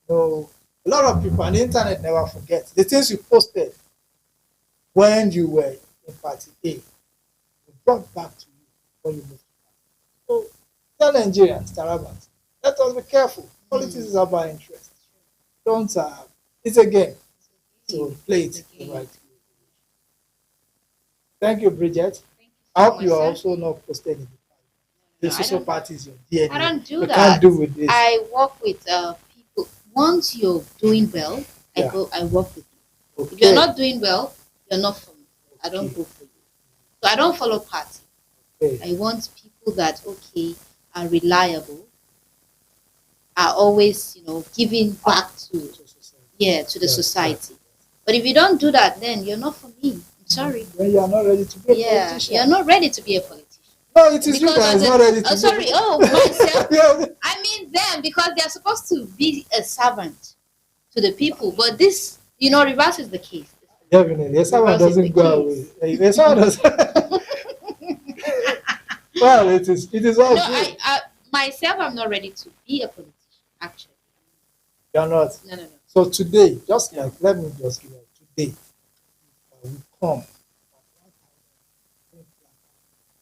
So a lot of people on the internet never forget the things you posted when you were in party A. We brought back to you when you moved. So tell Nigerians, Tarabans, let us be careful. Politics is about interest. Don't it's a game. So play it the right way. Thank you, Bridget. I hope you are also not posted in the party. The social parties your DNA. I don't do we that. Can't do with this. I work with people. Once you're doing well, I work with you. Okay. If you're not doing well, you're not for me. I don't go for you. So I don't follow party. I want people that are reliable, are always giving back to the society. But if you don't do that, then you're not for me. I'm sorry. When you are not ready to be a politician. You're not ready to be a politician. No, it is you that is not ready to be. Myself. I mean them, because they're supposed to be a servant to the people. But this, reverse is the case. Definitely. The servant doesn't go away. The servant doesn't. Well, it is all good. Myself, I'm not ready to be a politician, actually. You're not? No. So today, let me just give you today, we come.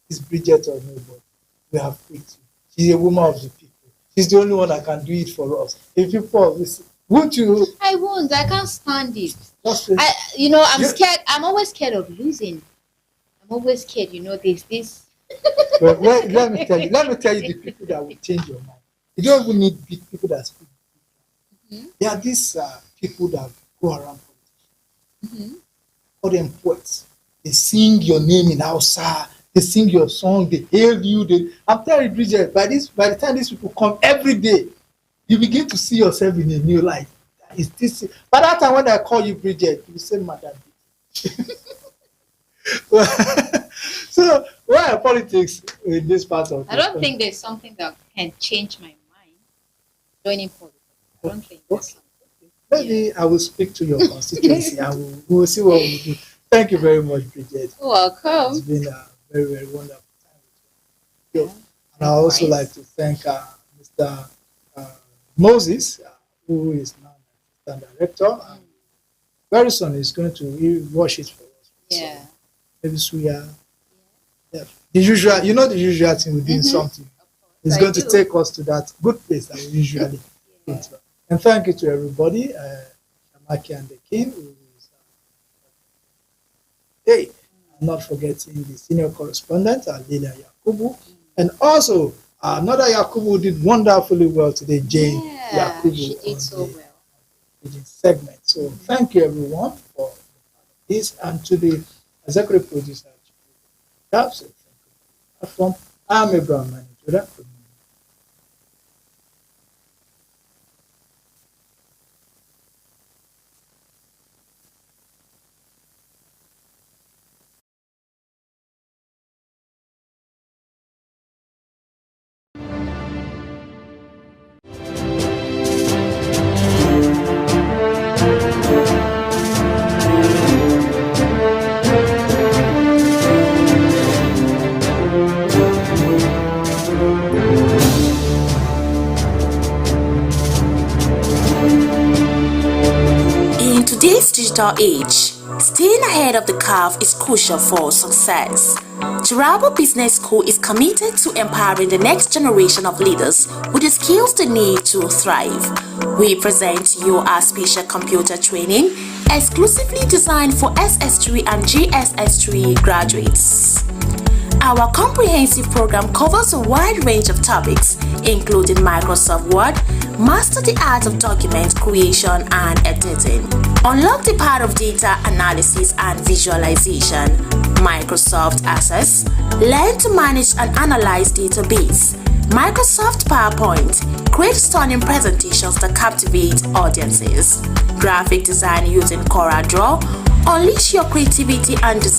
It's Bridget or nobody. We have picked you. She's a woman of the people. She's the only one that can do it for us. If people listen, won't you? I won't. I can't stand it. I'm scared. I'm always scared of losing. I'm always scared. There's this. But let me tell you the people that will change your mind. You don't even need big people that speak. There are these people that go around politicians. Call them poets. They sing your name in Hausa. They sing your song. They hail you. I'm telling you, Bridget, by the time these people come every day, you begin to see yourself in a new light. is this? By that time when I call you Bridget, you say Madam. So why are politics in this part of? I don't think there's something that can change my mind joining politics. I don't think. Okay. Maybe I will speak to your constituency and we will see what we do. Thank you very much, Bridget. Welcome. It's been a very, very wonderful time with you. And I also like to thank Mr. Moses, who is now the assistant director. And very soon he's going to watch it for us. Yeah. So maybe Suya. Yeah. The usual, the usual thing we're doing something. It's going to take us to that good place that we usually go to. And thank you to everybody, Shamaki and the King, who is hey, I'm not forgetting the senior correspondent, Leila Yakubu, and also another Yakubu who did wonderfully well today, Jane Yakubu. She did so well. Segment. So thank you everyone for this, and to the executive producer. So thank you. I'm Abraham Manitoda. Digital age, staying ahead of the curve is crucial for success. Turabo Business School is committed to empowering the next generation of leaders with the skills they need to thrive. We present to you our special computer training exclusively designed for SS3 and GSS3 graduates. Our comprehensive program covers a wide range of topics, including Microsoft Word, master the art of document creation and editing, unlock the power of data analysis and visualization, Microsoft Access, learn to manage and analyze database, Microsoft PowerPoint, create stunning presentations that captivate audiences, graphic design using CorelDRAW, unleash your creativity and design